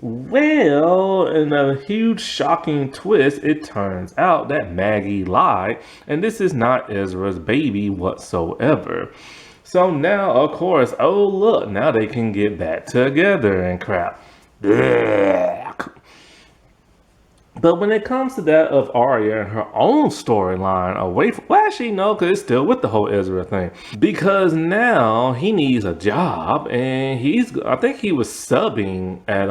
Well, in a huge shocking twist, it turns out that Maggie lied, and this is not Ezra's baby whatsoever. So now, of course, oh look, now they can get back together and crap. Blech. But when it comes to that of Arya and her own storyline away from, well, actually, no, because it's still with the whole Ezra thing. Because now he needs a job, and I think he was subbing at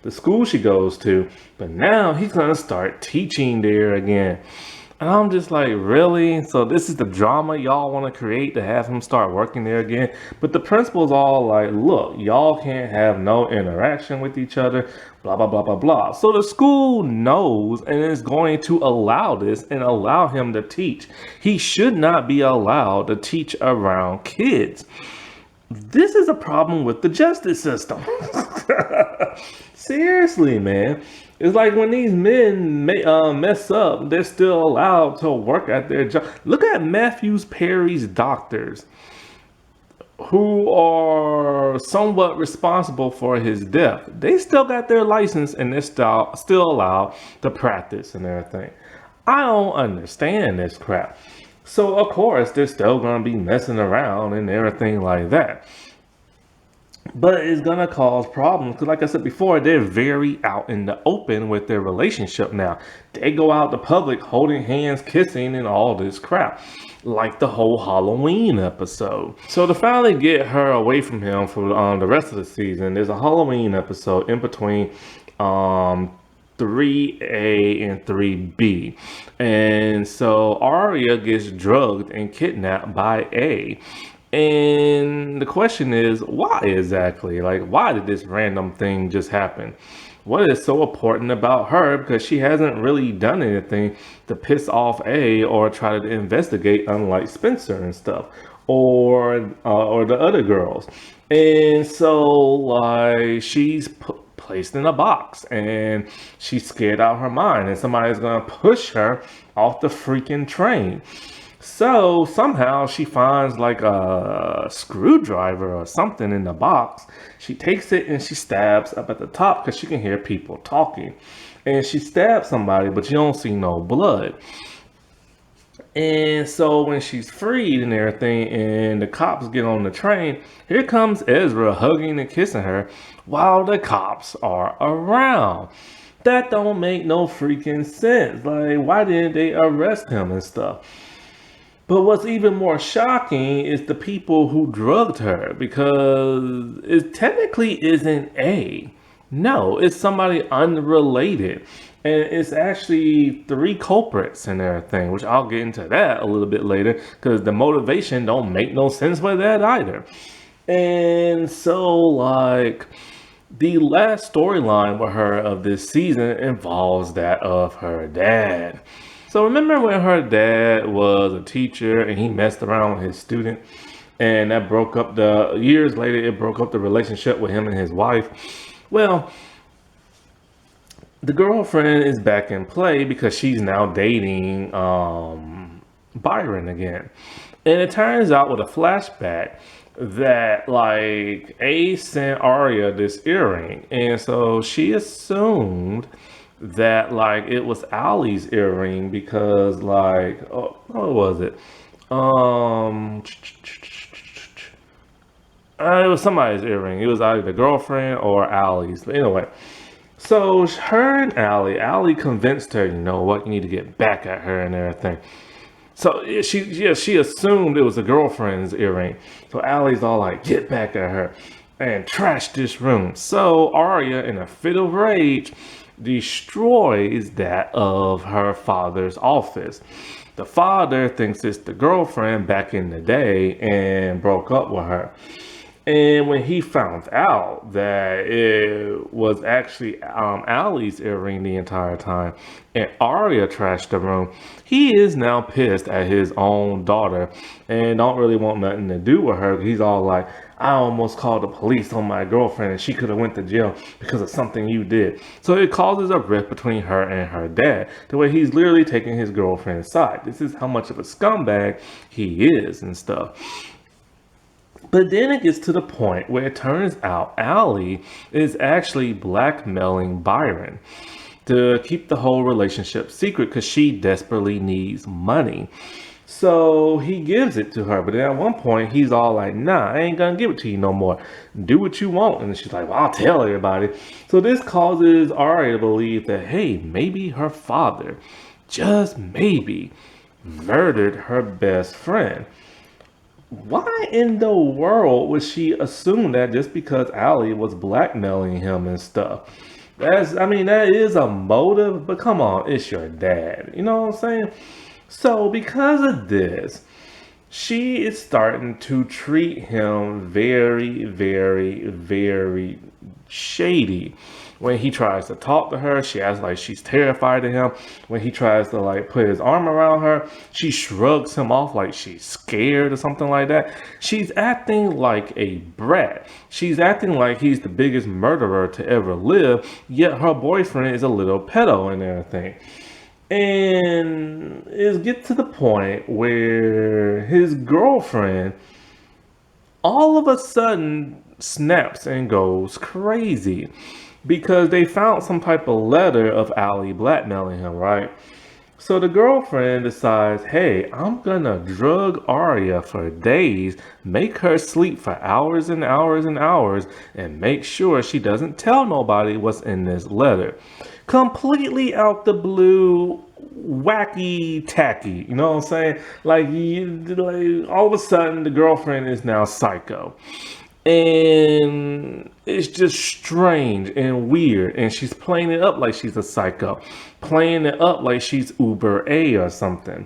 the school she goes to, but now he's going to start teaching there again. And I'm just like, really? So this is the drama y'all want to create to have him start working there again? But the principal's all like, look, y'all can't have no interaction with each other, blah, blah, blah, blah, blah. So the school knows and is going to allow this and allow him to teach. He should not be allowed to teach around kids. This is a problem with the justice system. Seriously, man. It's like when these men mess up, they're still allowed to work at their job. Look at Matthews Perry's doctors, who are somewhat responsible for his death. They still got their license and they're still allowed to practice and everything. I don't understand this crap. So of course they're still gonna be messing around and everything like that. But it's gonna cause problems because, like I said before, they're very out in the open with their relationship now. They go out to public holding hands, kissing, and all this crap, like the whole Halloween episode. So to finally get her away from him for the rest of the season, there's a Halloween episode in between 3A and 3B. And so Arya gets drugged and kidnapped by A. And the question is, why exactly? Like, why did this random thing just happen? What is so important about her? Because she hasn't really done anything to piss off A or try to investigate, unlike Spencer and stuff, or the other girls. And so, like, she's placed in a box and she's scared out of her mind, and somebody's gonna push her off the freaking train. So somehow she finds like a screwdriver or something in the box. She takes it and she stabs up at the top because she can hear people talking. And she stabs somebody, but you don't see no blood. And so when she's freed and everything, and the cops get on the train, here comes Ezra hugging and kissing her while the cops are around. That don't make no freaking sense. Like, why didn't they arrest him and stuff? But what's even more shocking is the people who drugged her, because it technically isn't A. No, it's somebody unrelated. And it's actually three culprits and everything, which I'll get into that a little bit later, because the motivation don't make no sense with that either. And so, like, the last storyline with her of this season involves that of her dad. So remember when her dad was a teacher and he messed around with his student, and that broke up years later, it broke up the relationship with him and his wife. Well, the girlfriend is back in play because she's now dating Byron again. And it turns out with a flashback that like A sent Arya this earring. And so she assumed that like it was Allie's earring because like, oh, what was it? It was somebody's earring. It was either the girlfriend or Allie's. But anyway, so her and Allie convinced her, you know what, you need to get back at her and everything. So she assumed it was the girlfriend's earring. So Allie's all like, get back at her and trash this room. So Arya, in a fit of rage, destroys that of her father's office. The father thinks it's the girlfriend back in the day and broke up with her. And when he found out that it was actually Allie's earring the entire time and Arya trashed the room, he is now pissed at his own daughter and don't really want nothing to do with her. He's all like, I almost called the police on my girlfriend and she could have went to jail because of something you did. So it causes a rift between her and her dad, the way he's literally taking his girlfriend's side. This is how much of a scumbag he is and stuff. But then it gets to the point where it turns out Allie is actually blackmailing Byron to keep the whole relationship secret because she desperately needs money. So he gives it to her, but then at one point he's all like, nah, I ain't gonna give it to you no more. Do what you want. And she's like, well, I'll tell everybody. So this causes Arya to believe that, hey, maybe her father, just maybe, murdered her best friend. Why in the world would she assume that just because Allie was blackmailing him and stuff? That is a motive, but come on, it's your dad. You know what I'm saying? So because of this, she is starting to treat him very, very, very shady. When he tries to talk to her, she acts like she's terrified of him. When he tries to like put his arm around her, she shrugs him off like she's scared or something like that. She's acting like a brat. She's acting like he's the biggest murderer to ever live, yet her boyfriend is a little pedo and everything. And it gets to the point where his girlfriend all of a sudden snaps and goes crazy because they found some type of letter of Allie blackmailing him, right? So the girlfriend decides, hey, I'm gonna drug Arya for days, make her sleep for hours and hours and hours, and make sure she doesn't tell nobody what's in this letter. Completely out the blue, wacky tacky, you know what I'm saying? Like all of a sudden the girlfriend is now psycho. And it's just strange and weird. And she's playing it up like she's a psycho, playing it up like she's Uber A or something.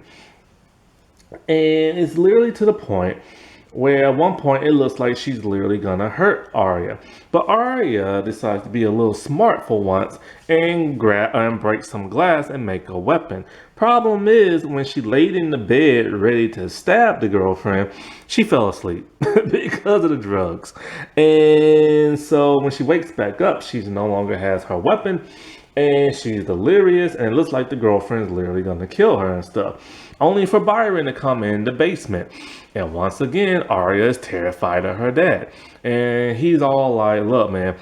And it's literally to the point where at one point it looks like she's literally gonna hurt Arya. But Arya decides to be a little smart for once and grab and break some glass and make a weapon. Problem is, when she laid in the bed ready to stab the girlfriend, she fell asleep because of the drugs. And so when she wakes back up, she no longer has her weapon and she's delirious and it looks like the girlfriend's literally gonna kill her and stuff. Only for Byron to come in the basement. And once again, Arya is terrified of her dad. And he's all like, look, man,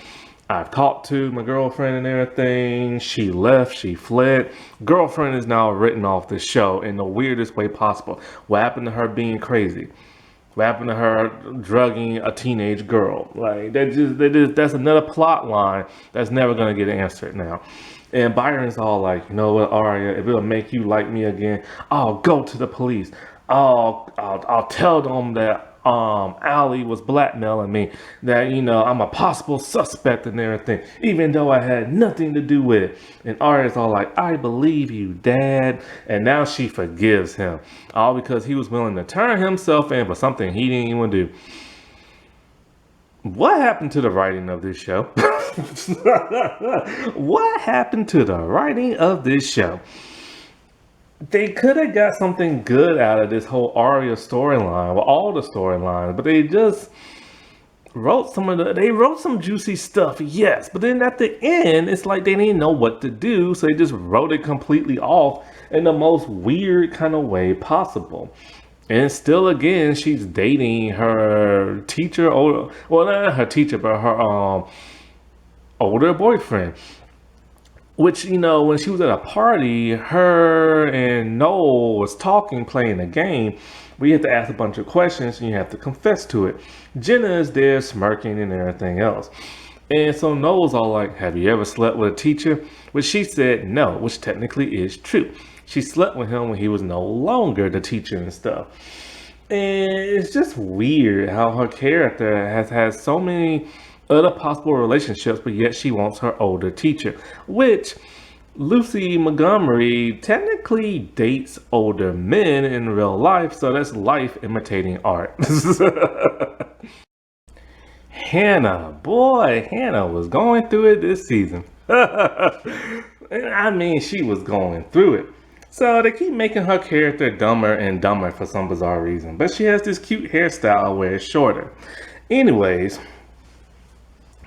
I've talked to my girlfriend and everything. She left, she fled. Girlfriend is now written off the show in the weirdest way possible. What happened to her being crazy? What happened to her drugging a teenage girl? Like that's another plot line that's never gonna get answered now. And Byron's all like, you know what, Arya, if it'll make you like me again, I'll go to the police. I'll tell them that Allie was blackmailing me, that I'm a possible suspect and everything, even though I had nothing to do with it. And Arya's all like, I believe you, Dad. And now she forgives him, all because he was willing to turn himself in for something he didn't even do. What happened to the writing of this show? What happened to the writing of this show? They could have got something good out of this whole Arya storyline, well, all the storylines, but they just wrote they wrote some juicy stuff, yes, but then at the end, it's like they didn't know what to do, so they just wrote it completely off in the most weird kind of way possible. And still, again, she's dating her teacher, well, not her teacher, but her older boyfriend. Which, when she was at a party, her and Noel was talking, playing a game. We had to ask a bunch of questions and you have to confess to it. Jenna is there smirking and everything else. And so Noel's all like, have you ever slept with a teacher? Which she said no, which technically is true. She slept with him when he was no longer the teacher and stuff. And it's just weird how her character has had so many other possible relationships, but yet she wants her older teacher, which Lucy Montgomery technically dates older men in real life, so that's life imitating art. Hannah was going through it this season. I mean, she was going through it. So they keep making her character dumber and dumber for some bizarre reason, but she has this cute hairstyle where it's shorter. Anyways,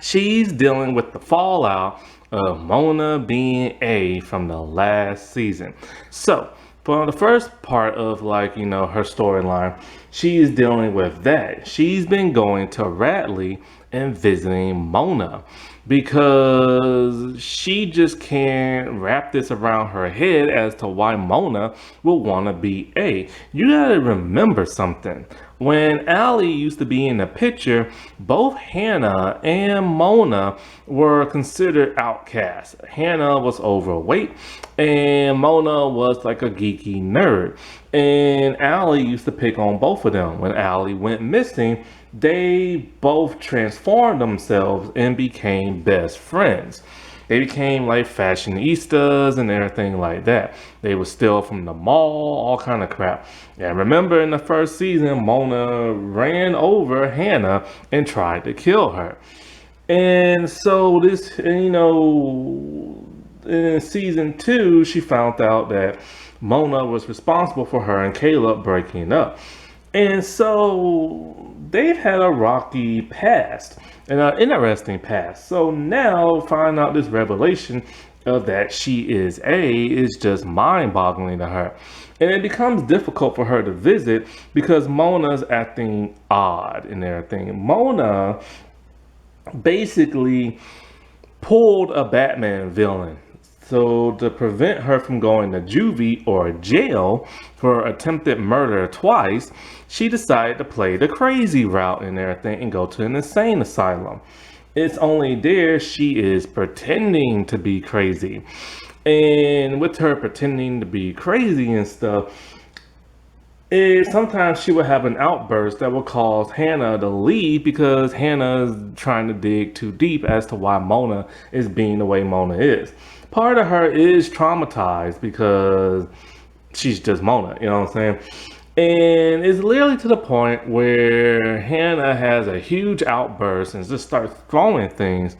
she's dealing with the fallout of Mona being A from the last season. So, for the first part of her storyline, she is dealing with that. She's been going to Radley and visiting Mona because she just can't wrap this around her head as to why Mona will want to be A. You gotta remember something. When Allie used to be in the picture, both Hannah and Mona were considered outcasts. Hannah was overweight and Mona was like a geeky nerd. And Allie used to pick on both of them. When Allie went missing, they both transformed themselves and became best friends. They became like fashionistas and everything like that. They would steal from the mall, all kind of crap. And remember in the first season, Mona ran over Hannah and tried to kill her. And so this, in season two, she found out that Mona was responsible for her and Caleb breaking up. And so they've had a rocky past and an interesting past. So now find out this revelation of that she is just mind-boggling to her. And it becomes difficult for her to visit because Mona's acting odd and everything. Mona basically pulled a Batman villain. So to prevent her from going to juvie or jail for attempted murder twice, she decided to play the crazy route and everything and go to an insane asylum. It's only there she is pretending to be crazy. And with her pretending to be crazy and stuff, sometimes she would have an outburst that would cause Hannah to leave because Hannah's trying to dig too deep as to why Mona is being the way Mona is. Part of her is traumatized because she's just Mona, you know what I'm saying? And it's literally to the point where Hannah has a huge outburst and just starts throwing things.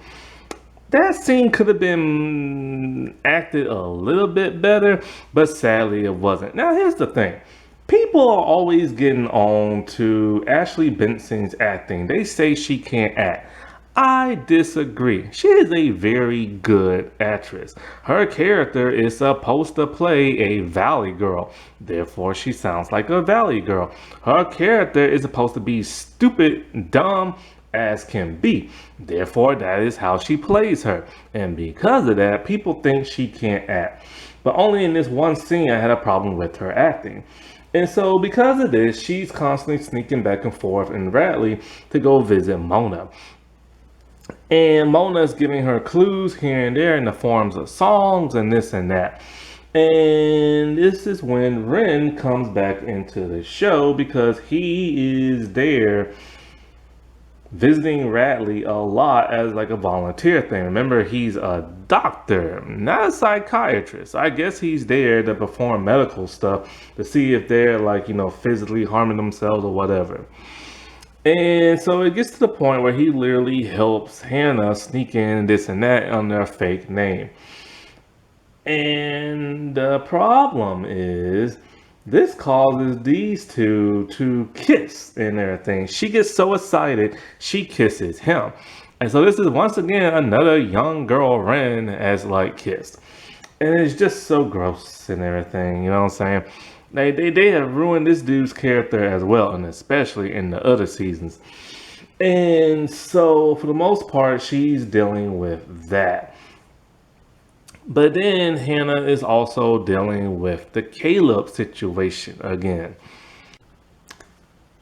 That scene could have been acted a little bit better, but sadly it wasn't. Now here's the thing. People are always getting on to Ashley Benson's acting. They say she can't act. I disagree. She is a very good actress. Her character is supposed to play a valley girl. Therefore, she sounds like a valley girl. Her character is supposed to be stupid, dumb as can be. Therefore, that is how she plays her. And because of that, people think she can't act. But only in this one scene, I had a problem with her acting. And so because of this, she's constantly sneaking back and forth in Radley to go visit Mona. And Mona's giving her clues here and there in the forms of songs and this and that. And this is when Ren comes back into the show because he is there visiting Radley a lot as like a volunteer thing. Remember, he's a doctor, not a psychiatrist. I guess he's there to perform medical stuff to see if they're like, physically harming themselves or whatever. And so it gets to the point where he literally helps Hannah sneak in this and that under a fake name. And the problem is this causes these two to kiss and everything. She gets so excited, she kisses him. And so this is once again another young girl Ren has like kissed. And it's just so gross and everything, you know what I'm saying? They have ruined this dude's character as well, and especially in the other seasons. And so for the most part, she's dealing with that. But then Hannah is also dealing with the Caleb situation again.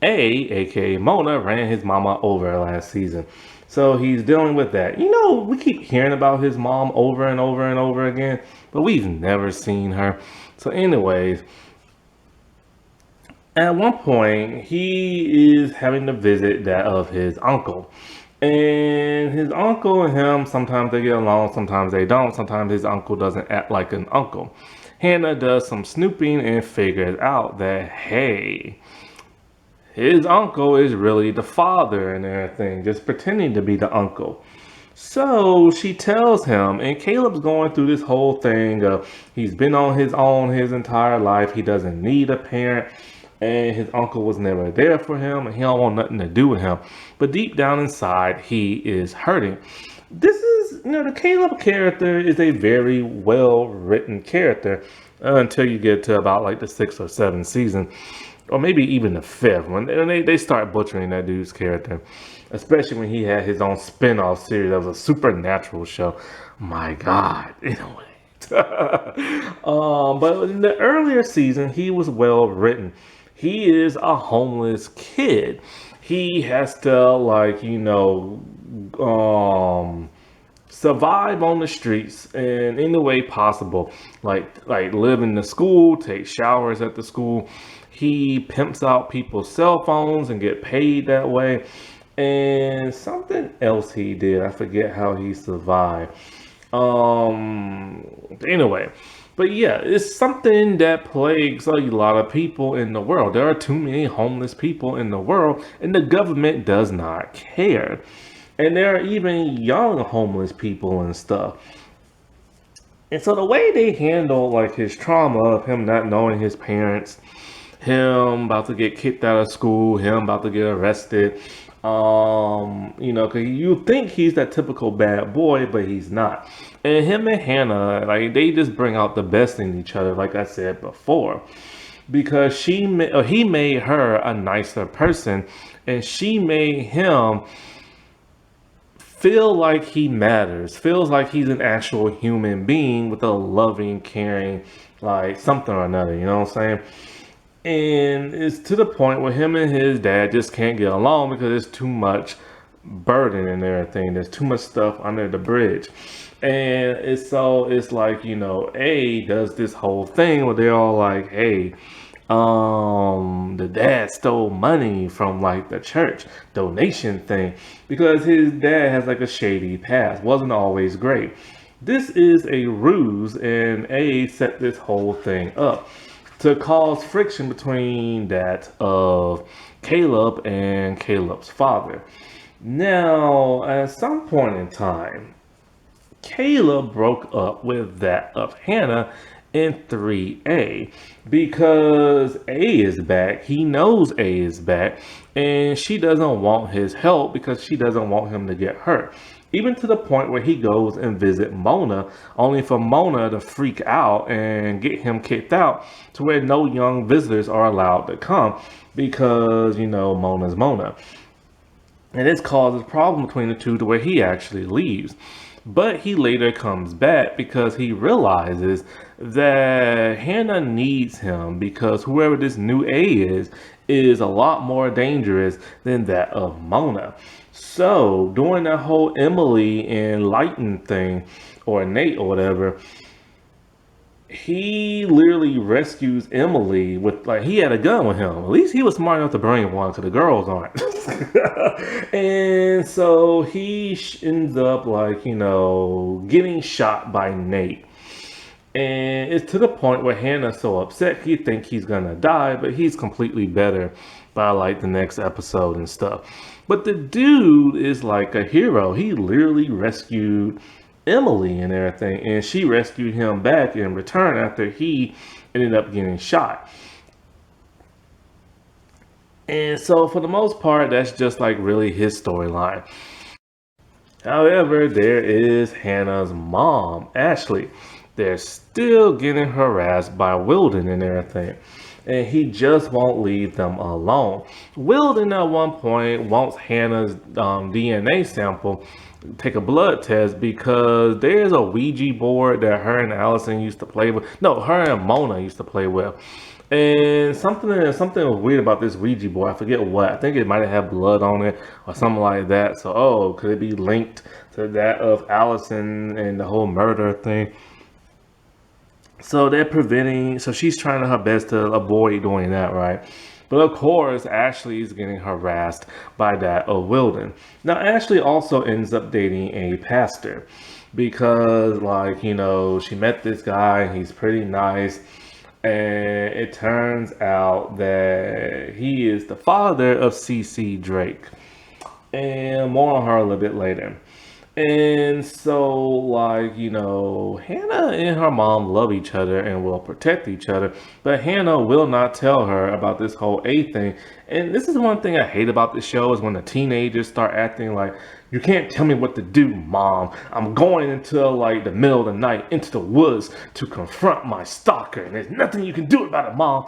aka Mona, ran his mama over last season. So he's dealing with that. We keep hearing about his mom over and over and over again, but we've never seen her. So anyways, at one point, he is having to visit that of his uncle. And his uncle and him, sometimes they get along, sometimes they don't. Sometimes his uncle doesn't act like an uncle. Hannah does some snooping and figures out that, hey, his uncle is really the father and everything, just pretending to be the uncle. So she tells him, and Caleb's going through this whole thing of he's been on his own his entire life. He doesn't need a parent. And his uncle was never there for him, and he don't want nothing to do with him. But deep down inside, he is hurting. This is, the Caleb character is a very well-written character until you get to about like the 6th or 7th season, or maybe even the 5th, when they start butchering that dude's character, especially when he had his own spin-off series that was a supernatural show. My God, anyway. But in the earlier season, he was well-written. He is a homeless kid. He has to survive on the streets in any way possible. Like live in the school, take showers at the school. He pimps out people's cell phones and get paid that way. And something else he did, I forget how he survived. Anyway. But yeah, it's something that plagues a lot of people in the world. There are too many homeless people in the world, and the government does not care. And there are even young homeless people and stuff. And so the way they handle like his trauma of him not knowing his parents, him about to get kicked out of school, him about to get arrested, because you think he's that typical bad boy, but he's not. And him and Hannah, like they just bring out the best in each other, like I said before, because he made her a nicer person, and she made him feel like he matters, feels like he's an actual human being with a loving, caring, like something or another, you know what I'm saying? And it's to the point where him and his dad just can't get along because there's too much burden and everything. There's too much stuff under the bridge. And it's like, A does this whole thing where they're all like, hey, the dad stole money from like the church donation thing because his dad has like a shady past, wasn't always great. This is a ruse, and A set this whole thing up to cause friction between that of Caleb and Caleb's father. Now, at some point in time, Caleb broke up with that of Hannah in 3A because A is back. He knows A is back, and she doesn't want his help because she doesn't want him to get hurt. Even to the point where he goes and visit Mona, only for Mona to freak out and get him kicked out to where no young visitors are allowed to come because, Mona's Mona. And this causes problem between the two to where he actually leaves. But he later comes back because he realizes that Hannah needs him because whoever this new A is a lot more dangerous than that of Mona. So during that whole Emily and Lighton thing, or Nate or whatever, he literally rescues Emily with like he had a gun with him. At least he was smart enough to bring one because the girls aren't. And so he ends up like getting shot by Nate. And it's to the point where Hannah's so upset he thinks he's gonna die, but he's completely better by like the next episode and stuff. But the dude is like a hero. He literally rescued Emily and everything, and she rescued him back in return after he ended up getting shot. And so for the most part, that's just like really his storyline. However, there is Hannah's mom, Ashley. They're still getting harassed by Wilden and everything. And he just won't leave them alone. Wilden at one point wants Hannah's DNA sample, take a blood test, because there's a Ouija board that her and Allison used to play with. No, her and Mona used to play with. And something was weird about this Ouija board. I forget what. I think it might have had blood on it or something like that. So, could it be linked to that of Allison and the whole murder thing? So she's trying her best to avoid doing that, right? But of course, Ashley is getting harassed by that of Wilden. Now, Ashley also ends up dating a pastor because, she met this guy and he's pretty nice. And it turns out that he is the father of CC Drake. And more on her a little bit later. And so, Hannah and her mom love each other and will protect each other, but Hannah will not tell her about this whole A thing. And this is one thing I hate about the show is when the teenagers start acting like, you can't tell me what to do, mom. I'm going into the middle of the night into the woods to confront my stalker, and there's nothing you can do about it, mom.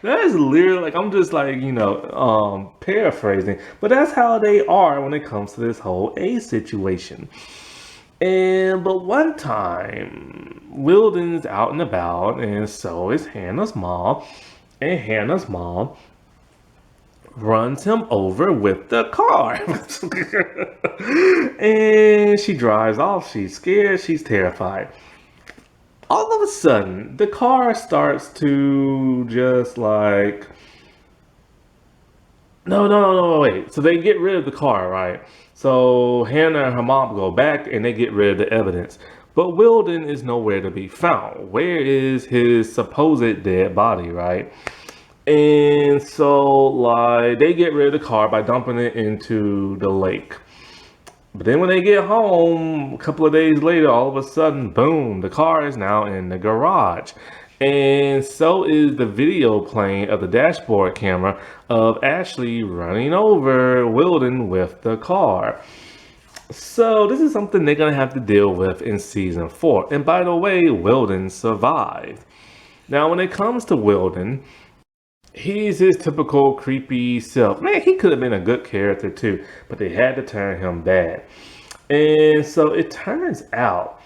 That is literally I'm just paraphrasing, but that's how they are when it comes to this whole A situation. But one time, Wilden's out and about, and so is Hannah's mom, and Hannah's mom runs him over with the car. And she drives off. She's scared. She's terrified. All of a sudden, the car starts to just no, wait. So they get rid of the car, right? So Hannah and her mom go back and they get rid of the evidence. But Wilden is nowhere to be found. Where is his supposed dead body, right? And so, like, they get rid of the car by dumping it into the lake. But then when they get home, a couple of days later, all of a sudden, boom, the car is now in the garage. And so is the video playing of the dashboard camera of Ashley running over Wilden with the car. So this is something they're gonna have to deal with in season 4. And by the way, Wilden survived. Now, when it comes to Wilden, he's his typical creepy self. Man, he could have been a good character too, but they had to turn him bad. And so it turns out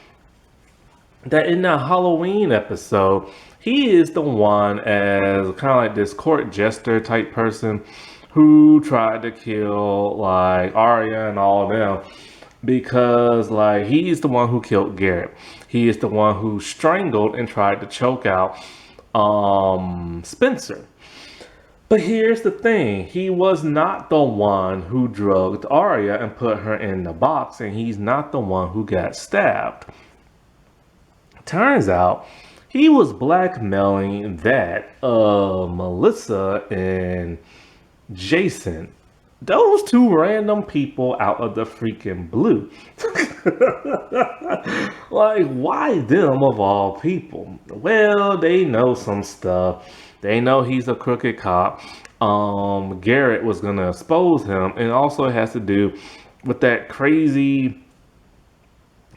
that in the Halloween episode, he is the one as kind of like this court jester type person who tried to kill like Arya and all of them because like he's the one who killed Garrett. He is the one who strangled and tried to choke out Spencer. But here's the thing, he was not the one who drugged Arya and put her in the box, and he's not the one who got stabbed. Turns out he was blackmailing that Melissa and Jason. Those two random people out of the freaking blue. Like, why them of all people? Well, they know some stuff. They know he's a crooked cop. Garrett was gonna expose him, and also it has to do with that crazy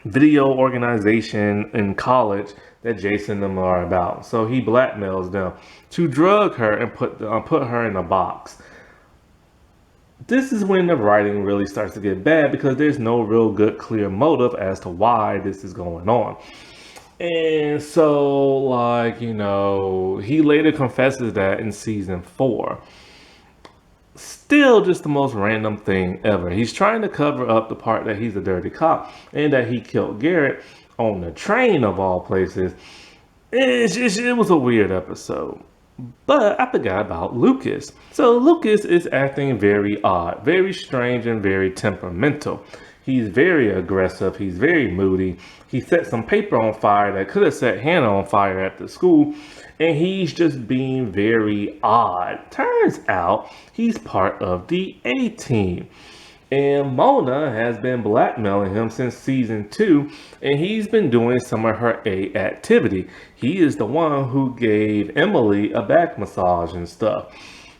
video organization in college that Jason and them are about. So he blackmails them to drug her and put her in a box. This is when the writing really starts to get bad because there's no real good clear motive as to why this is going on. And so, like, you know, he later confesses that in season 4. Still just the most random thing ever. He's trying to cover up the part that he's a dirty cop and that he killed Garrett on the train of all places. It was a weird episode. But I forgot about Lucas. So Lucas is acting very odd, very strange, and very temperamental. He's very aggressive. He's very moody. He set some paper on fire that could have set Hannah on fire at the school. And he's just being very odd. Turns out he's part of the A-Team. And Mona has been blackmailing him since season 2, and he's been doing some of her A activity. He is the one who gave Emily a back massage and stuff.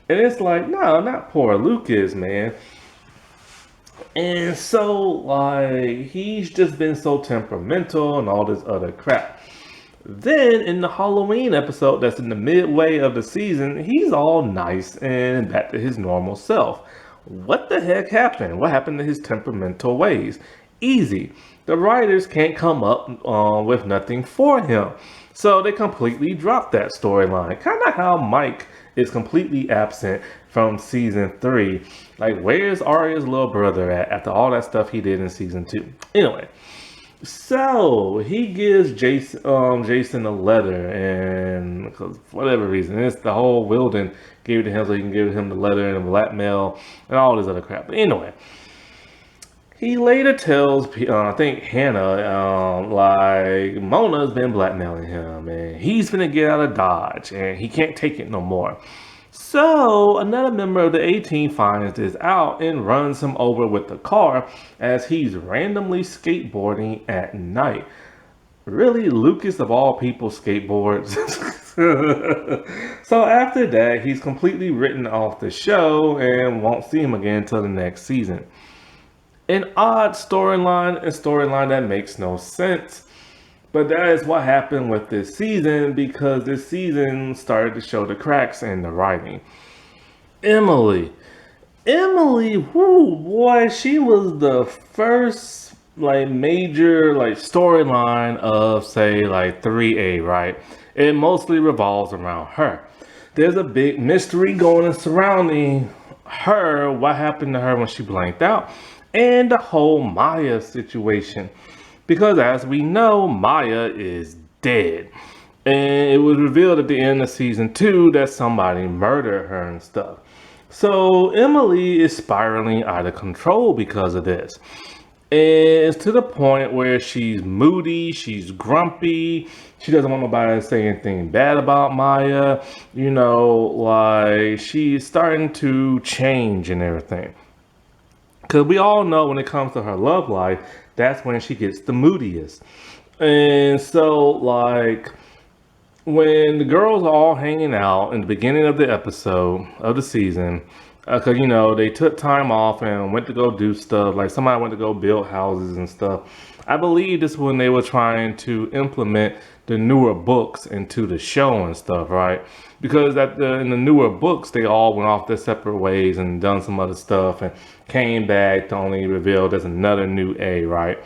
And it's like, no, not poor Lucas, man. And so, like, he's just been so temperamental and all this other crap. Then in the Halloween episode that's in the midway of the season, he's all nice and back to his normal self. What the heck happened? What happened to his temperamental ways? Easy. The writers can't come up with nothing for him. So they completely dropped that storyline. Kind of how Mike is completely absent from season 3. Like, where's Arya's little brother at after all that stuff he did in season 2? Anyway, so he gives Jason a letter, and because for whatever reason, it's the whole Wilden gave it to him so he can give him the letter and blackmail and all this other crap. But anyway, he later tells I think Hannah like Mona's been blackmailing him and he's gonna get out of Dodge and he can't take it no more. So another member of the A-Team finds this out and runs him over with the car as he's randomly skateboarding at night. Really, Lucas of all people skateboards? So after that, he's completely written off the show and won't see him again until the next season. An odd storyline that makes no sense. But that is what happened with this season because this season started to show the cracks in the writing. Emily, whoo boy, she was the first like major like storyline of say like 3A, right? It mostly revolves around her. There's a big mystery going and surrounding her, what happened to her when she blanked out, and the whole Maya situation. Because as we know, Maya is dead. And it was revealed at the end of season 2 that somebody murdered her and stuff. So Emily is spiraling out of control because of this. And it's to the point where she's moody, she's grumpy, she doesn't want nobody to say anything bad about Maya. Like she's starting to change and everything. Because we all know when it comes to her love life, that's when she gets the moodiest. And so, like, when the girls are all hanging out in the beginning of the episode of the season, because they took time off and went to go do stuff, like somebody went to go build houses and stuff. I believe this is when they were trying to implement the newer books into the show and stuff, right? Because in the newer books, they all went off their separate ways and done some other stuff and came back to only reveal there's another new A, right?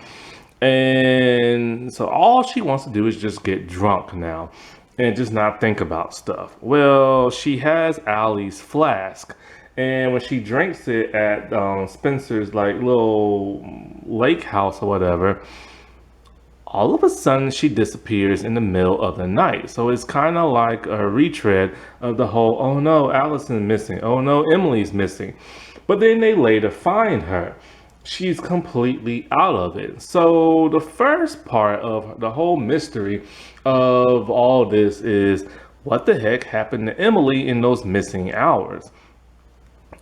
And so all she wants to do is just get drunk now and just not think about stuff. Well, she has Allie's flask. And when she drinks it at Spencer's like little lake house or whatever, all of a sudden she disappears in the middle of the night. So it's kind of like a retread of the whole, oh no, Allison's missing. Oh no, Emily's missing. But then they later find her. She's completely out of it. So the first part of the whole mystery of all this is what the heck happened to Emily in those missing hours?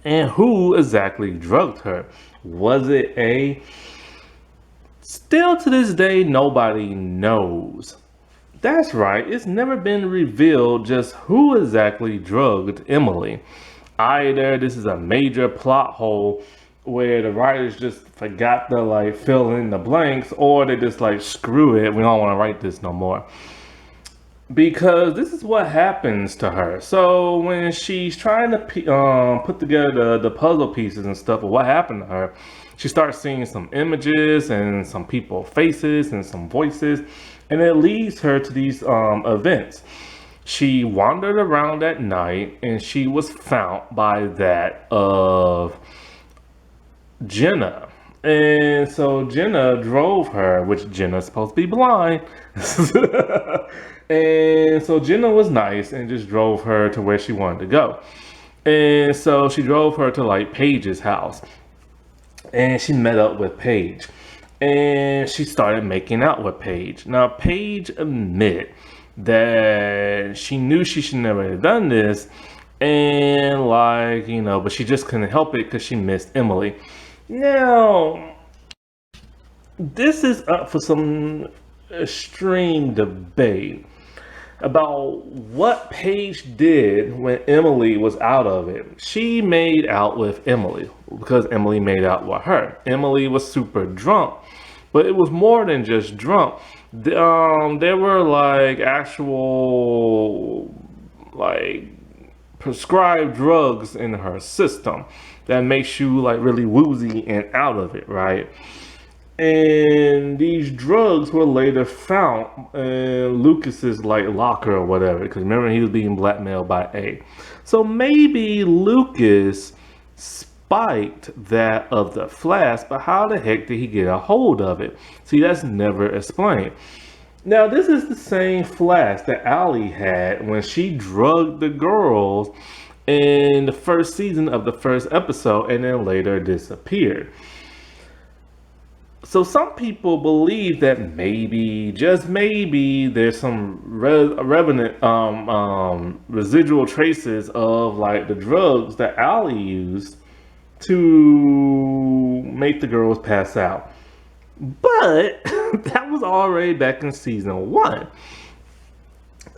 And who exactly drugged her? Was it A? Still to this day, nobody knows. That's right, it's never been revealed just who exactly drugged Emily. Either this is a major plot hole where the writers just forgot to like fill in the blanks, or they just like screw it, we don't want to write this no more. Because this is what happens to her. So when she's trying to put together the puzzle pieces and stuff of what happened to her, she starts seeing some images and some people's faces and some voices, and it leads her to these events. She wandered around at night and she was found by that of Jenna. And so Jenna drove her, which Jenna's supposed to be blind. And so Jenna was nice and just drove her to where she wanted to go. And so she drove her to like Paige's house. And she met up with Paige. And she started making out with Paige. Now, Paige admitted that she knew she should never have done this. And but she just couldn't help it because she missed Emily. Now, this is up for some extreme debate about what Paige did when Emily was out of it. She made out with Emily because Emily made out with her. Emily was super drunk, but it was more than just drunk. There were like actual prescribed drugs in her system that makes you like really woozy and out of it, right? And these drugs were later found in Lucas's like locker or whatever, because remember he was being blackmailed by A. So maybe Lucas spiked that of the flask, but how the heck did he get a hold of it? See, that's never explained. Now, this is the same flask that Allie had when she drugged the girls in the first season of the first episode and then later disappeared. So some people believe that maybe, just maybe, there's some residual traces of like the drugs that Allie used to make the girls pass out. But that was already back in season 1.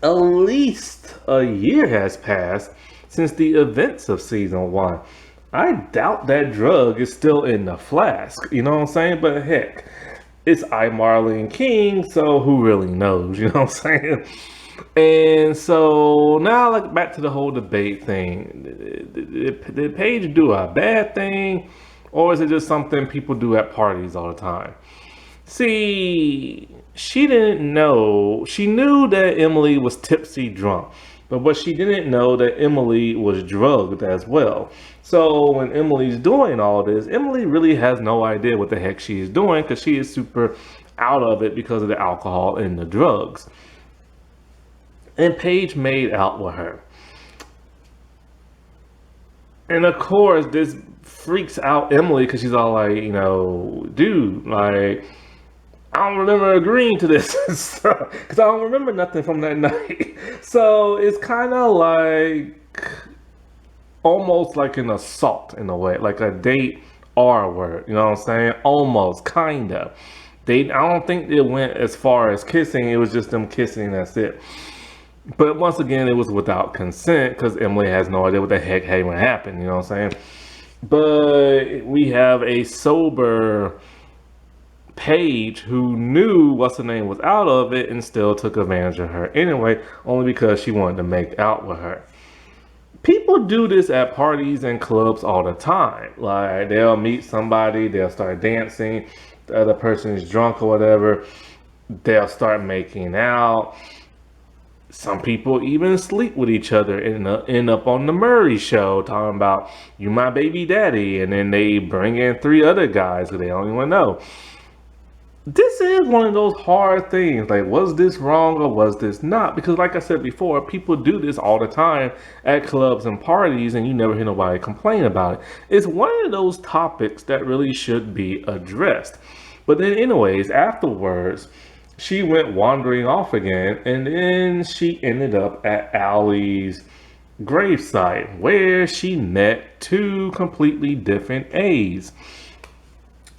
At least a year has passed since the events of season 1. I doubt that drug is still in the flask, you know what I'm saying? But heck, it's Marlene King, so who really knows, you know what I'm saying? And so now, like, back to the whole debate thing. Did Paige do a bad thing, or is it just something people do at parties all the time? See, she didn't know. She knew that Emily was tipsy drunk, but what she didn't know that Emily was drugged as well. So when Emily's doing all this, Emily really has no idea what the heck she is doing because she is super out of it because of the alcohol and the drugs. And Paige made out with her. And of course, this freaks out Emily because she's all like, dude, like, I don't remember agreeing to this because I don't remember nothing from that night. So it's kind of like almost like an assault in a way, like a date R word. You know what I'm saying? Almost, kind of. I don't think it went as far as kissing. It was just them kissing. That's it. But once again, it was without consent because Emily has no idea what the heck even happened. You know what I'm saying? But we have a sober Paige who knew what's the name was out of it and still took advantage of her anyway, only because she wanted to make out with her. People do this at parties and clubs all the time. Like they'll meet somebody, they'll start dancing, the other person is drunk or whatever, they'll start making out. Some people even sleep with each other and end up on the Murray show talking about you my baby daddy, and then they bring in 3 other guys who they don't even know. This is one of those hard things. Like, was this wrong or was this not? Because like I said before, people do this all the time at clubs and parties and you never hear nobody complain about it. It's one of those topics that really should be addressed. But then anyways, afterwards, she went wandering off again, and then she ended up at Allie's gravesite where she met 2 completely different A's.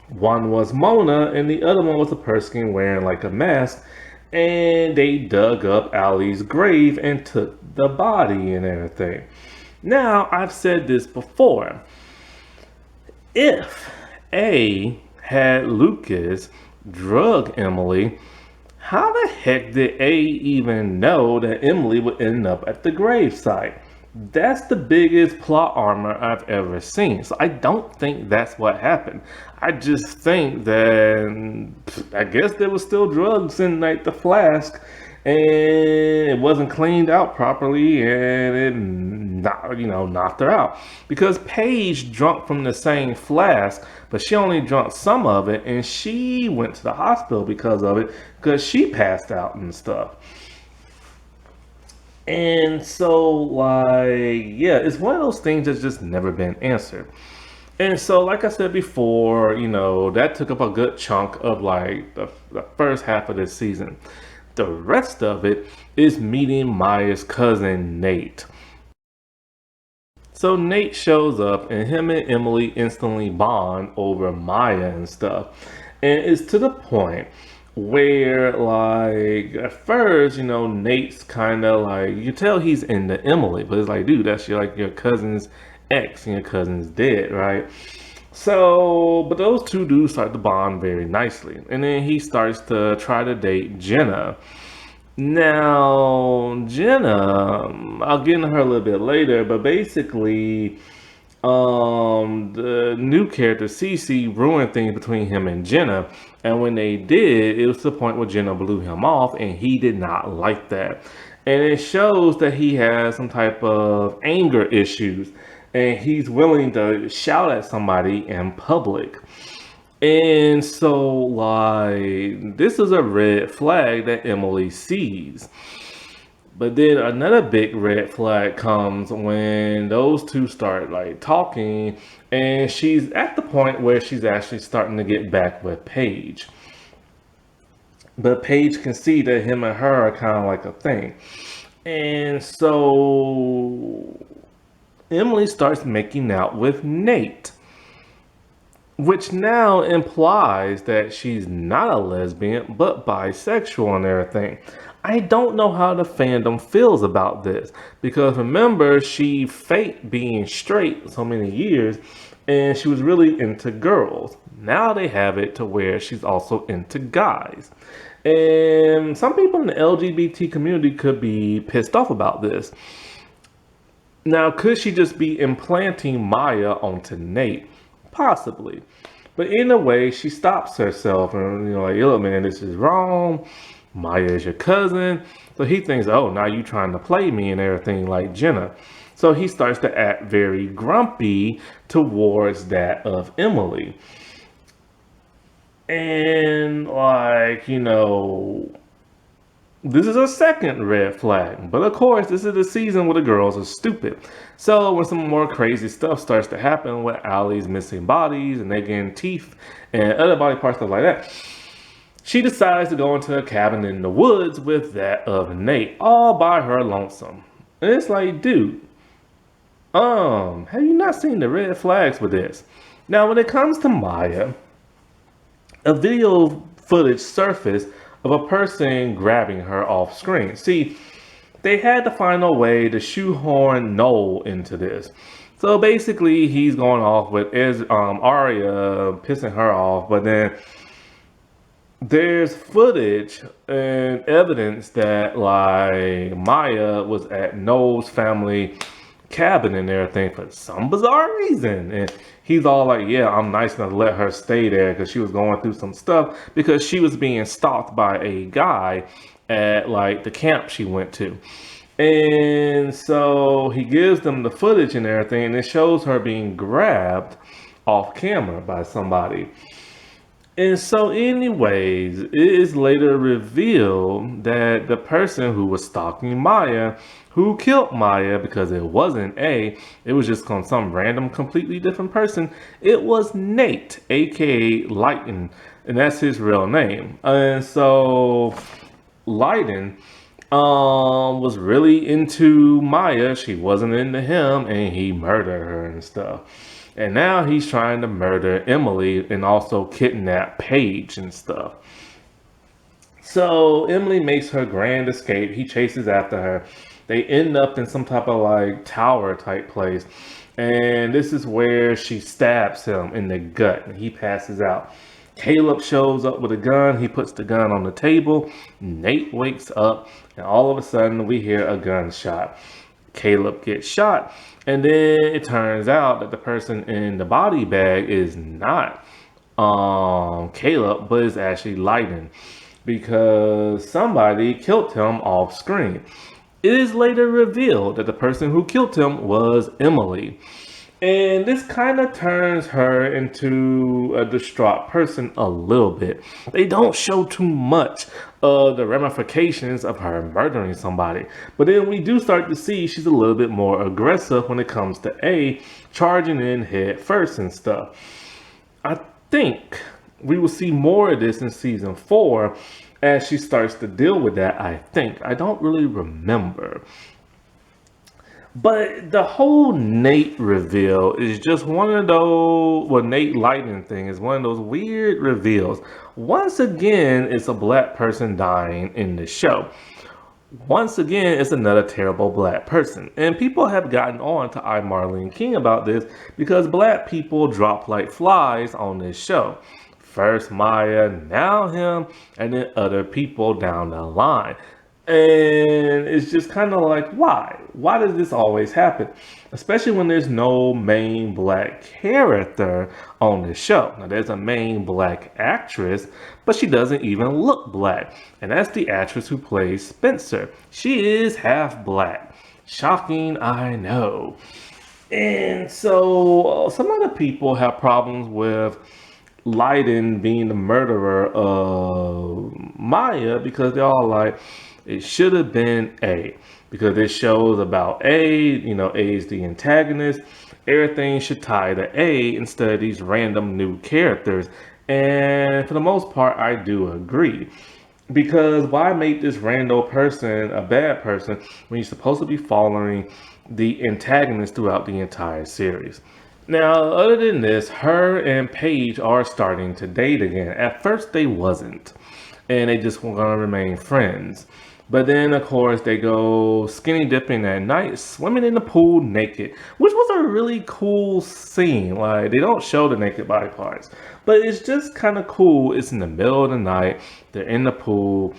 One was Mona, and the other one was a person wearing like a mask. And they dug up Allie's grave and took the body and everything. Now, I've said this before. If A had Lucas drug Emily, how the heck did A even know that Emily would end up at the gravesite? That's the biggest plot armor I've ever seen. So I don't think that's what happened. I just think that I guess there was still drugs in like the flask, and it wasn't cleaned out properly, and it knocked her out. Because Paige drunk from the same flask, but she only drunk some of it, and she went to the hospital because of it, because she passed out and stuff. And so, like, yeah, it's one of those things that's just never been answered. And so, like I said before, that took up a good chunk of like the first half of this season. The rest of it is meeting Maya's cousin, Nate. So Nate shows up and him and Emily instantly bond over Maya and stuff. And it's to the point where like at first, Nate's kind of like, you can tell he's into Emily, but it's like, dude, that's your cousin's ex and your cousin's dead, right? So, but those 2 dudes start to bond very nicely. And then he starts to try to date Jenna. Now, Jenna, I'll get into her a little bit later, but basically, the new character Cece ruined things between him and Jenna, and when they did, it was to the point where Jenna blew him off, and he did not like that. And it shows that he has some type of anger issues, and he's willing to shout at somebody in public. And so, like, this is a red flag that Emily sees. But then another big red flag comes when those 2 start like talking, and she's at the point where she's actually starting to get back with Paige. But Paige can see that him and her are kind of like a thing. And so Emily starts making out with Nate, which now implies that she's not a lesbian, but bisexual and everything. I don't know how the fandom feels about this, because remember, she faked being straight so many years, and she was really into girls. Now they have it to where she's also into guys. And some people in the LGBT community could be pissed off about this. Now, could she just be implanting Maya onto Nate? Possibly. But in a way, she stops herself and, like, look, man, this is wrong. Maya is your cousin. So he thinks, oh, now you trying to play me and everything like Jenna. So he starts to act very grumpy towards that of Emily. And, like, This is a second red flag. But of course, this is the season where the girls are stupid. So when some more crazy stuff starts to happen with Allie's missing bodies and they getting teeth and other body parts, stuff like that, she decides to go into a cabin in the woods with that of Nate, all by her lonesome. And it's like, dude, have you not seen the red flags with this? Now, when it comes to Maya, a video footage surfaced of a person grabbing her off screen. See, they had to find a way to shoehorn Noel into this. So basically, he's going off with Arya pissing her off, but then there's footage and evidence that like Maya was at Noel's family cabin and everything for some bizarre reason. And he's all like, yeah, I'm nice enough to let her stay there because she was going through some stuff because she was being stalked by a guy at like the camp she went to. And so he gives them the footage and everything, and it shows her being grabbed off camera by somebody. And so, anyways, it is later revealed that the person who was stalking Maya, who killed Maya because it wasn't it was just on some random, completely different person. It was Nate, aka Lighten, and that's his real name. And so, Lighten was really into Maya. She wasn't into him, and he murdered her and stuff. And now he's trying to murder Emily and also kidnap Paige and stuff. So Emily makes her grand escape. He chases after her. They end up in some type of like tower type place. And this is where she stabs him in the gut and he passes out. Caleb shows up with a gun. He puts the gun on the table. Nate wakes up and all of a sudden we hear a gunshot. Caleb gets shot, and then it turns out that the person in the body bag is not Caleb, but is actually Lighten because somebody killed him off screen. It is later revealed that the person who killed him was Emily. And this kind of turns her into a distraught person a little bit. They don't show too much of the ramifications of her murdering somebody. But then we do start to see she's a little bit more aggressive when it comes to charging in head first and stuff. I think we will see more of this in season 4 as she starts to deal with that, I think. I don't really remember. But the whole Nate reveal is just one of those, well, Nate Lightning thing is one of those weird reveals. Once again, it's a black person dying in the show. Once again, it's another terrible black person. And people have gotten on to I, Marlene King about this because black people drop like flies on this show. First Maya, now him, and then other people down the line. And it's just kind of like, why? Why does this always happen? Especially when there's no main black character on the show. Now, there's a main black actress, but she doesn't even look black. And that's the actress who plays Spencer. She is half black. Shocking, I know. And so some other people have problems with Leiden being the murderer of Maya because they're all like, it should have been because this shows about A is the antagonist. Everything should tie to A instead of these random new characters. And for the most part, I do agree. Because why make this random person a bad person when you're supposed to be following the antagonist throughout the entire series? Now, other than this, her and Paige are starting to date again. At first, they wasn't. And they just were going to remain friends. But then, of course, they go skinny dipping at night, swimming in the pool naked, which was a really cool scene. Like, they don't show the naked body parts, but it's just kind of cool. It's in the middle of the night. They're in the pool,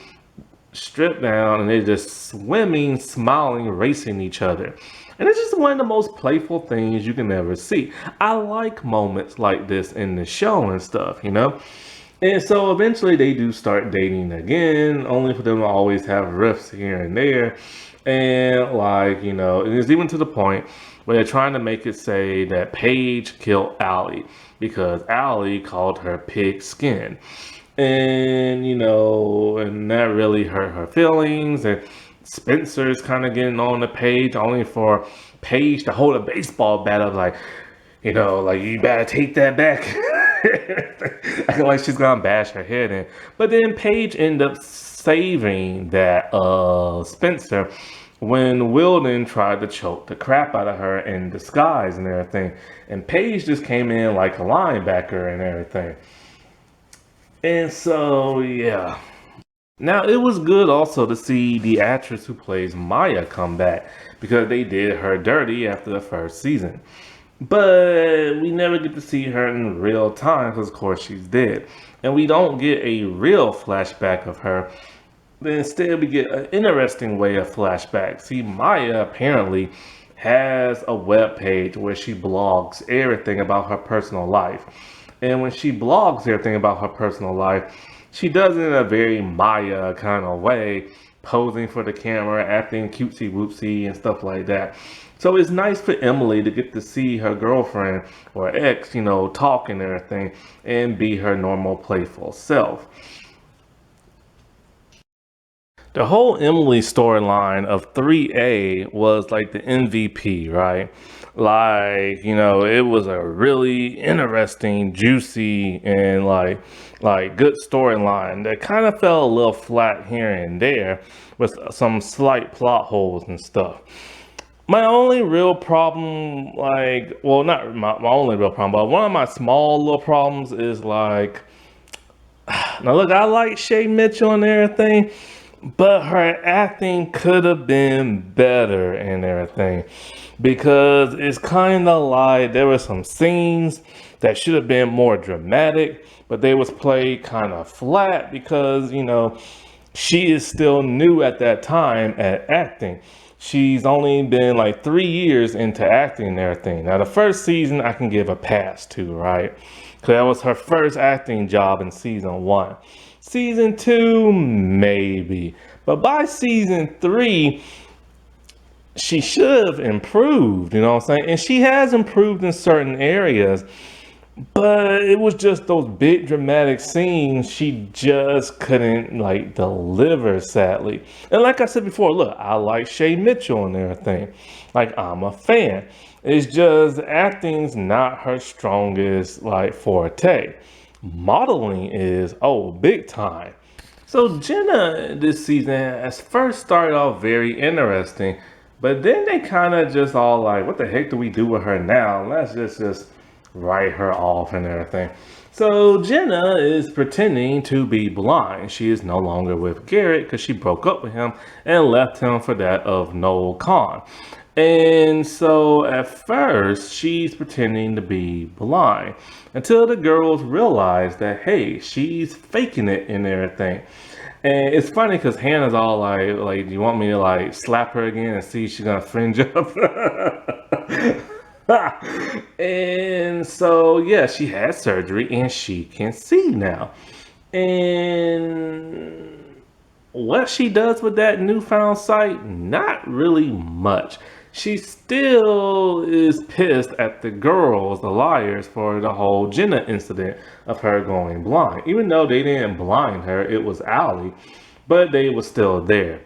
stripped down, and they're just swimming, smiling, racing each other. And it's just one of the most playful things you can ever see. I like moments like this in the show and stuff, And so eventually they do start dating again, only for them to always have rifts here and there. And it's even to the point where they're trying to make it say that Paige killed Allie because Allie called her pig skin. And and that really hurt her feelings. And Spencer's kind of getting on the Paige, only for Paige to hold a baseball bat up, like, like, you better take that back. Acting like she's gonna bash her head in. But then Paige ended up saving that Spencer when Wilden tried to choke the crap out of her in disguise and everything. And Paige just came in like a linebacker and everything. And so, yeah. Now, it was good also to see the actress who plays Maya come back, because they did her dirty after the first season. But we never get to see her in real time because, of course, she's dead. And we don't get a real flashback of her. But instead, we get an interesting way of flashback. See, Maya apparently has a web page where she blogs everything about her personal life. And when she blogs everything about her personal life, she does it in a very Maya kind of way, posing for the camera, acting cutesy whoopsie and stuff like that. So it's nice for Emily to get to see her girlfriend or ex, talk and everything and be her normal playful self. The whole Emily storyline of 3A was like the MVP, right? Like, it was a really interesting, juicy, and like good storyline that kind of fell a little flat here and there with some slight plot holes and stuff. My only real problem, like, well, not my only real problem, but one of my small little problems is like, now look, I like Shay Mitchell and everything, but her acting could have been better and everything, because it's kind of like there were some scenes that should have been more dramatic, but they was played kind of flat because she is still new at that time at acting. She's only been like 3 years into acting and everything. Now, the first season I can give a pass to, right? Because that was her first acting job in season 1. Season 2, maybe. But by season 3, she should have improved, you know what I'm saying? And she has improved in certain areas. But it was just those big dramatic scenes she just couldn't like deliver, sadly. And like I said before, look, I like Shay Mitchell and everything. Like, I'm a fan. It's just acting's not her strongest like forte. Modeling is, oh, big time. So Jenna this season has first started off very interesting, but then they kind of just all like, what the heck do we do with her now? Let's just write her off and everything. So Jenna is pretending to be blind. She is no longer with Garrett because she broke up with him and left him for that of Noel Kahn. And so at first she's pretending to be blind until the girls realize that, hey, she's faking it and everything. And it's funny because Hannah's all like, do you want me to like slap her again and see if she's gonna fringe up? And so, yeah, she had surgery and she can see now. And what she does with that newfound sight, not really much. She still is pissed at the girls, the liars, for the whole Jenna incident of her going blind. Even though they didn't blind her, it was Allie, but they were still there.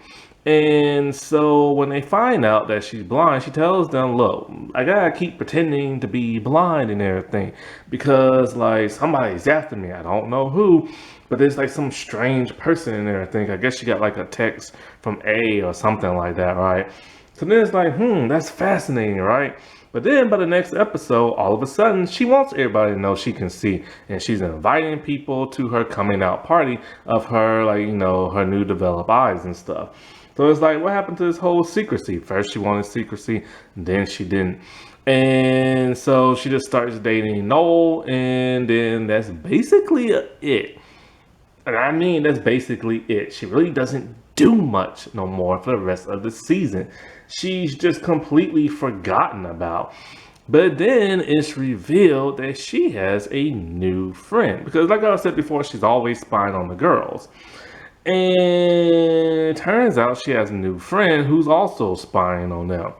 And so when they find out that she's blind, she tells them, look, I gotta keep pretending to be blind and everything because like somebody's after me. I don't know who, but there's like some strange person in there. I think, I guess she got like a text from A or something like that, right? So then it's like, that's fascinating, right? But then by the next episode, all of a sudden, she wants everybody to know she can see. And she's inviting people to her coming out party of her, like, her new developed eyes and stuff. So it's like, what happened to this whole secrecy? First she wanted secrecy, then she didn't. And so she just starts dating Noel, and then that's basically it. And I mean, that's basically it. She really doesn't do much no more for the rest of the season. She's just completely forgotten about. But then it's revealed that she has a new friend. Because like I said before, she's always spying on the girls. And it turns out she has a new friend who's also spying on them.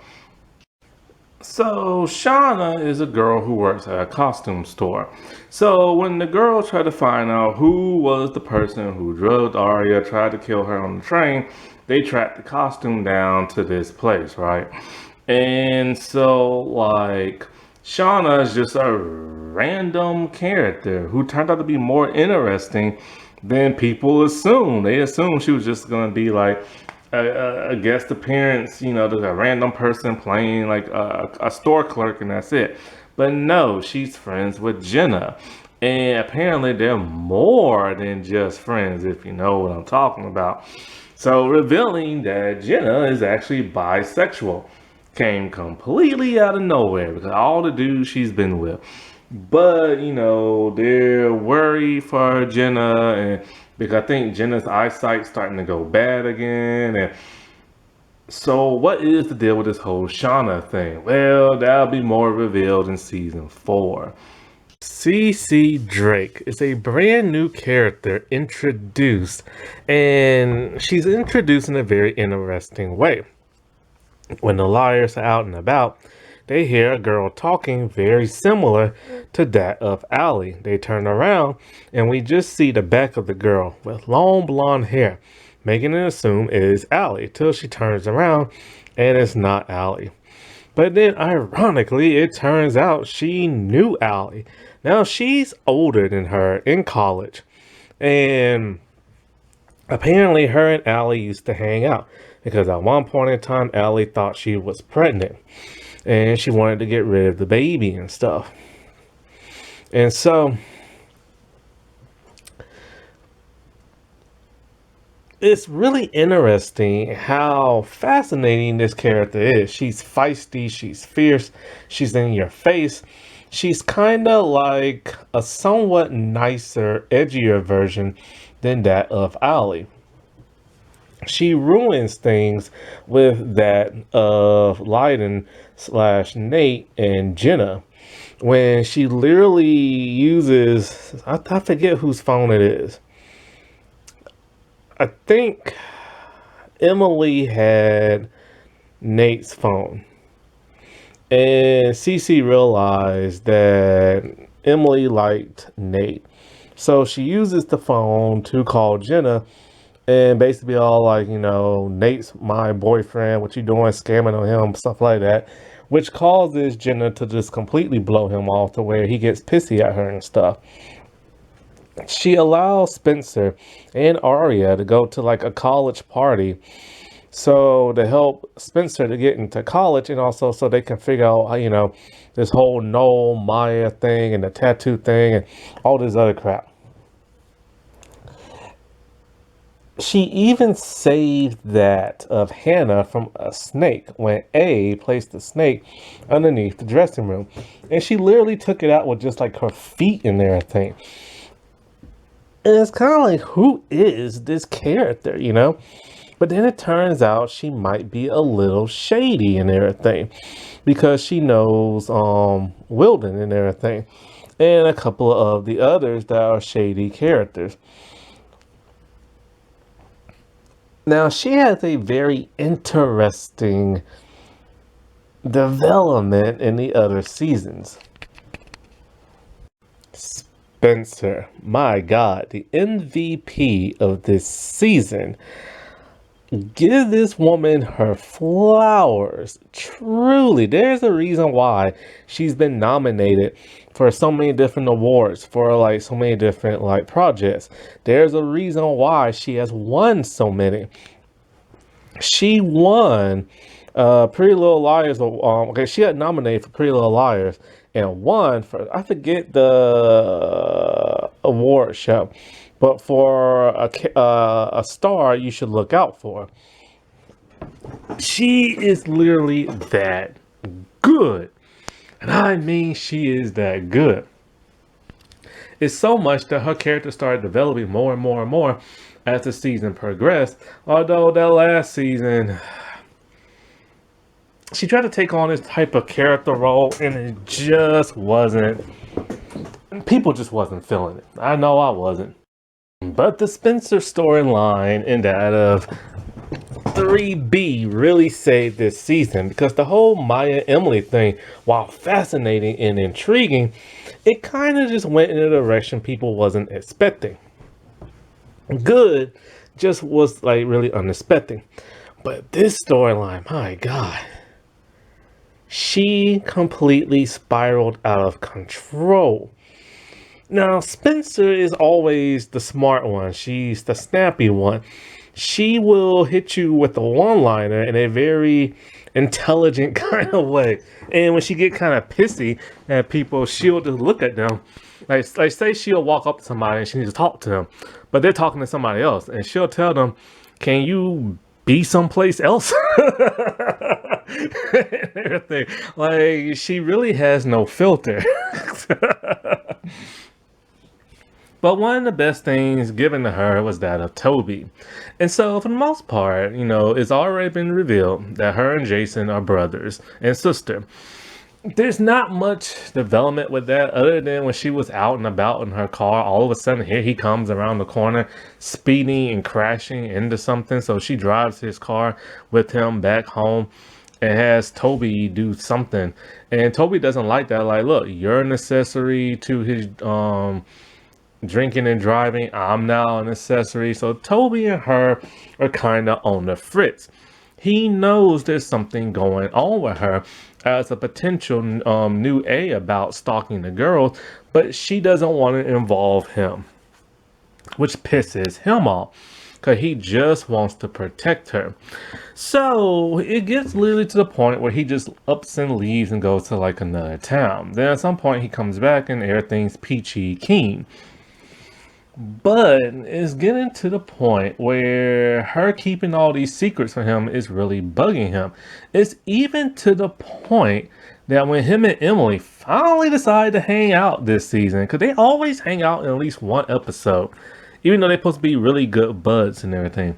So Shauna is a girl who works at a costume store. So when the girl tried to find out who was the person who drugged Arya, tried to kill her on the train, they tracked the costume down to this place, right? And so like Shauna is just a random character who turned out to be more interesting than people assumed. They assumed she was just gonna be like a guest appearance, there's a random person playing like a store clerk and that's it. But no, she's friends with Jenna. And apparently they're more than just friends, if you know what I'm talking about. So revealing that Jenna is actually bisexual came completely out of nowhere because all the dudes she's been with. But, they're worried for Jenna and because I think Jenna's eyesight's starting to go bad again. And so what is the deal with this whole Shauna thing? Well, that'll be more revealed in season 4. CC Drake is a brand new character introduced, and she's introduced in a very interesting way. When the liars are out and about, they hear a girl talking very similar to that of Allie. They turn around and we just see the back of the girl with long blonde hair, making it assume it is Allie till she turns around and it's not Allie. But then ironically, it turns out she knew Allie. Now she's older than her in college. And apparently her and Allie used to hang out because at one point in time, Allie thought she was pregnant and she wanted to get rid of the baby and stuff. And so it's really interesting how fascinating this character is. She's feisty, she's fierce, she's in your face. She's kind of like a somewhat nicer, edgier version than that of Allie. She ruins things with that of Leiden slash Nate and Jenna when she literally uses, I forget whose phone it is. I think Emily had Nate's phone. And Cece realized that Emily liked Nate. So she uses the phone to call Jenna and basically all like, Nate's my boyfriend, what you doing, scamming on him, stuff like that, which causes Jenna to just completely blow him off to where he gets pissy at her and stuff. She allows Spencer and Arya to go to like a college party so to help Spencer to get into college and also so they can figure out how, this whole Noel Maya thing and the tattoo thing and all this other crap. She even saved that of Hannah from a snake when A placed the snake underneath the dressing room. And she literally took it out with just like her feet and everything. And it's kind of like, who is this character, But then it turns out she might be a little shady and everything because she knows Wilden and everything and a couple of the others that are shady characters. Now, she has a very interesting development in the other seasons. Spencer, my God, the MVP of this season. Give this woman her flowers. Truly, there's a reason why she's been nominated for so many different awards for like so many different like projects. There's a reason why she has won so many. She won Pretty Little Liars. Okay, she got nominated for Pretty Little Liars and won for, I forget the award show. But for a star you should look out for. She is literally that good. And I mean she is that good. It's so much that her character started developing more and more and more as the season progressed. Although that last season, she tried to take on this type of character role and it just wasn't, people just wasn't feeling it. I know I wasn't. But the Spencer storyline and that of 3B really saved this season because the whole Maya Emily thing, while fascinating and intriguing, it kind of just went in a direction people wasn't expecting. Good, just was like really unexpected. But this storyline, my God, she completely spiraled out of control. Now, Spencer is always the smart one. She's the snappy one. She will hit you with a one-liner in a very intelligent kind of way. And when she get kind of pissy at people, she'll just look at them. Like say she'll walk up to somebody and she needs to talk to them, but they're talking to somebody else, and she'll tell them, "Can you be someplace else?" And everything. Like she really has no filter. But one of the best things given to her was that of Toby. And so, for the most part, it's already been revealed that her and Jason are brothers and sister. There's not much development with that other than when she was out and about in her car, all of a sudden here he comes around the corner speeding and crashing into something. So she drives his car with him back home and has Toby do something. And Toby doesn't like that. Like, look, you're an accessory to his drinking and driving. I'm now an accessory. So Toby and her are kind of on the fritz. He knows there's something going on with her as a potential new A about stalking the girls, but she doesn't want to involve him, which pisses him off because he just wants to protect her. So it gets literally to the point where he just ups and leaves and goes to like another town. Then at some point he comes back and everything's peachy keen. But it's getting to the point where her keeping all these secrets from him is really bugging him. It's even to the point that when him and Emily finally decide to hang out this season, because they always hang out in at least one episode, even though they're supposed to be really good buds and everything.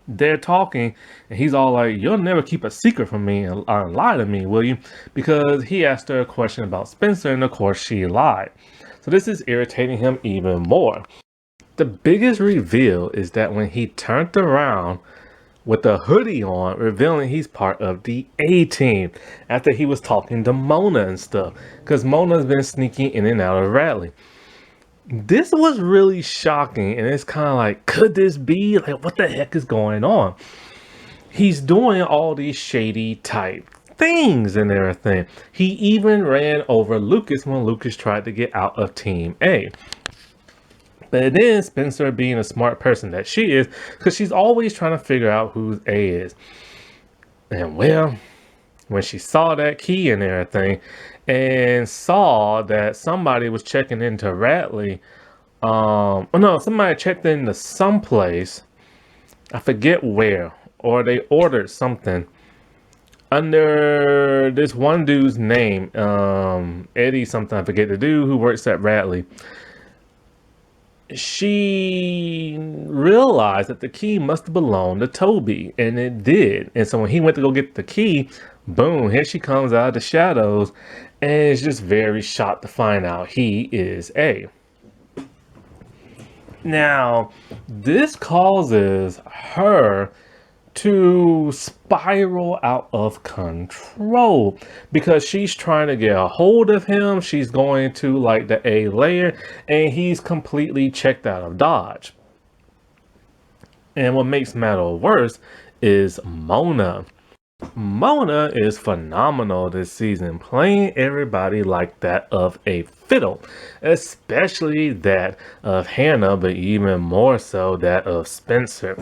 They're talking, and he's all like, "You'll never keep a secret from me or lie to me, will you?" Because he asked her a question about Spencer, and of course she lied. So this is irritating him even more. The biggest reveal is that when he turned around with a hoodie on, revealing he's part of the A-Team after he was talking to Mona and stuff, because Mona's been sneaking in and out of Radley. This was really shocking, and it's kind of like, could this be? Like, what the heck is going on? He's doing all these shady type things and everything. He even ran over Lucas when Lucas tried to get out of Team A. But then Spencer, being a smart person that she is, because she's always trying to figure out who A is. And well, when she saw that key and everything, and saw that somebody was checking into Radley, somebody checked into someplace, I forget where, or they ordered something under this one dude's name, Eddie something, I forget, the dude who works at Radley. She realized that the key must have belonged to Toby, and it did. And so when he went to go get the key, boom, here she comes out of the shadows, and is just very shocked to find out he is A. Now, this causes her to spiral out of control because she's trying to get a hold of him. She's going to like the A layer, and he's completely checked out of Dodge. And what makes matter worse is Mona. Mona is phenomenal this season, playing everybody like that of a fiddle, especially that of Hannah, but even more so that of Spencer.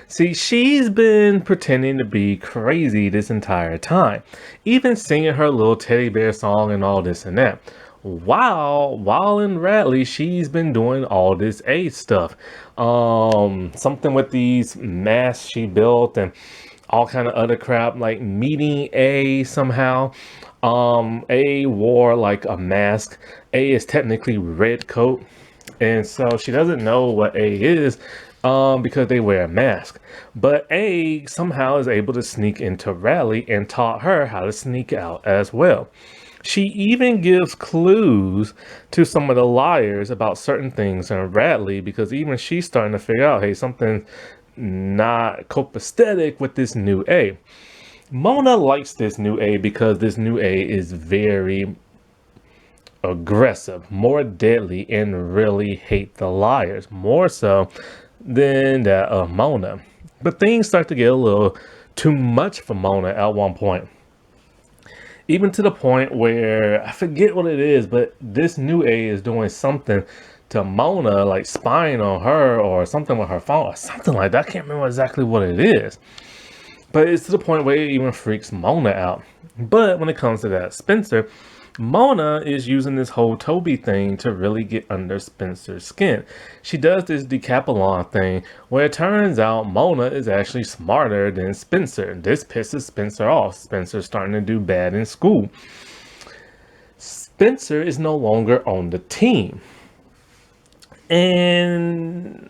See, she's been pretending to be crazy this entire time, even singing her little teddy bear song and all this and that. While in Radley, she's been doing all this A stuff. Something with these masks she built and all kind of other crap, like meeting A somehow. A wore like a mask. A is technically red coat, and so she doesn't know what A is because they wear a mask. But A somehow is able to sneak into Radley and taught her how to sneak out as well. She even gives clues to some of the liars about certain things in Radley, because even she's starting to figure out, hey, something not copacetic with this new A. Mona likes this new A because this new A is very aggressive, more deadly, and really hate the liars more so than that of Mona. But things start to get a little too much for Mona at one point. Even to the point where I forget what it is, but this new A is doing something to Mona, like spying on her or something with her phone or something like that. I can't remember exactly what it is. But it's to the point where it even freaks Mona out. But when it comes to that Spencer, Mona is using this whole Toby thing to really get under Spencer's skin. She does this Decathlon thing where it turns out Mona is actually smarter than Spencer. This pisses Spencer off. Spencer's starting to do bad in school. Spencer is no longer on the team. And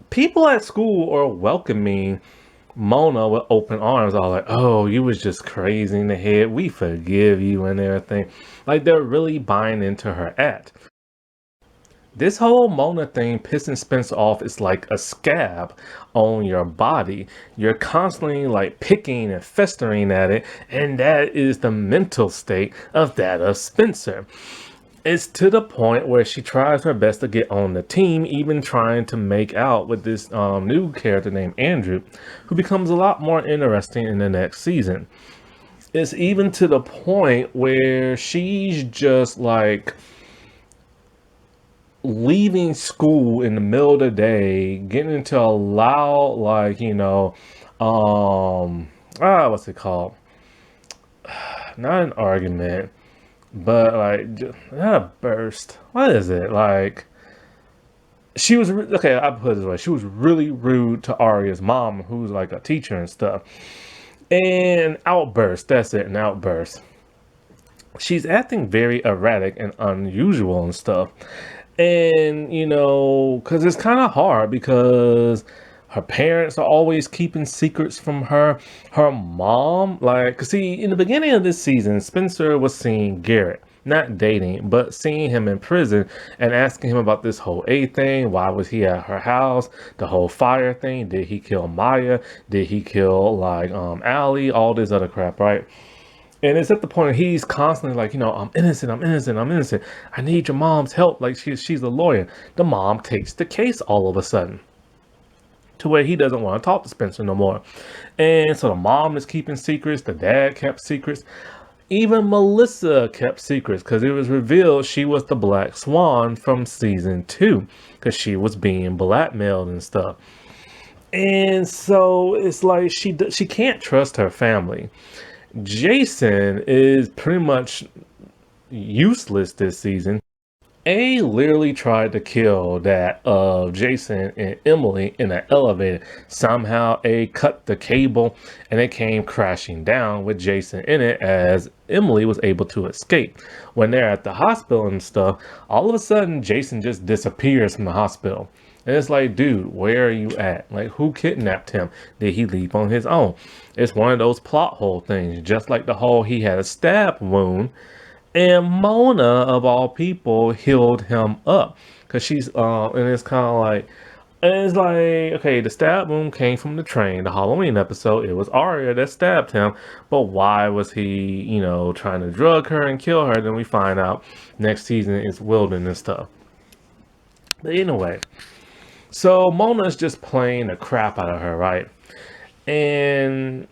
people at school are welcoming Mona with open arms, all like, oh, you was just crazy in the head. We forgive you and everything. Like, they're really buying into her act. This whole Mona thing pissing Spencer off is like a scab on your body. You're constantly like picking and festering at it, and that is the mental state of that of Spencer. It's to the point where she tries her best to get on the team, even trying to make out with this new character named Andrew, who becomes a lot more interesting in the next season. It's even to the point where she's just like leaving school in the middle of the day, getting into a loud, like, what's it called? Not an argument. But like, not a burst. What is it like? She was okay. I put it this way: she was really rude to Arya's mom, who's like a teacher and stuff. And outburst. That's it. An outburst. She's acting very erratic and unusual and stuff. And because it's kind of hard because her parents are always keeping secrets from her. Her mom, like, 'cause see, in the beginning of this season, Spencer was seeing Garrett, not dating, but seeing him in prison and asking him about this whole A thing. Why was he at her house? The whole fire thing. Did he kill Maya? Did he kill like Allie? All this other crap, right? And it's at the point he's constantly like, I'm innocent, I'm innocent, I'm innocent. I need your mom's help. Like she's a lawyer. The mom takes the case all of a sudden, to where he doesn't want to talk to Spencer no more. And so the mom is keeping secrets, the dad kept secrets, even Melissa kept secrets because it was revealed she was the Black Swan from season 2 because she was being blackmailed and stuff. And so it's like she can't trust her family. Jason is pretty much useless this season. A literally tried to kill that of Jason and Emily in an elevator. Somehow A cut the cable and it came crashing down with Jason in it as Emily was able to escape. When they're at the hospital and stuff, all of a sudden Jason just disappears from the hospital. And it's like, dude, where are you at? Like, who kidnapped him? Did he leave on his own? It's one of those plot hole things, just like the whole he had a stab wound. And Mona, of all people, healed him up. Because she's, and it's kind of like, and it's like, okay, the stab wound came from the train. The Halloween episode, it was Arya that stabbed him. But why was he, trying to drug her and kill her? Then we find out next season it's Wilden and stuff. But anyway, so Mona's just playing the crap out of her, right? And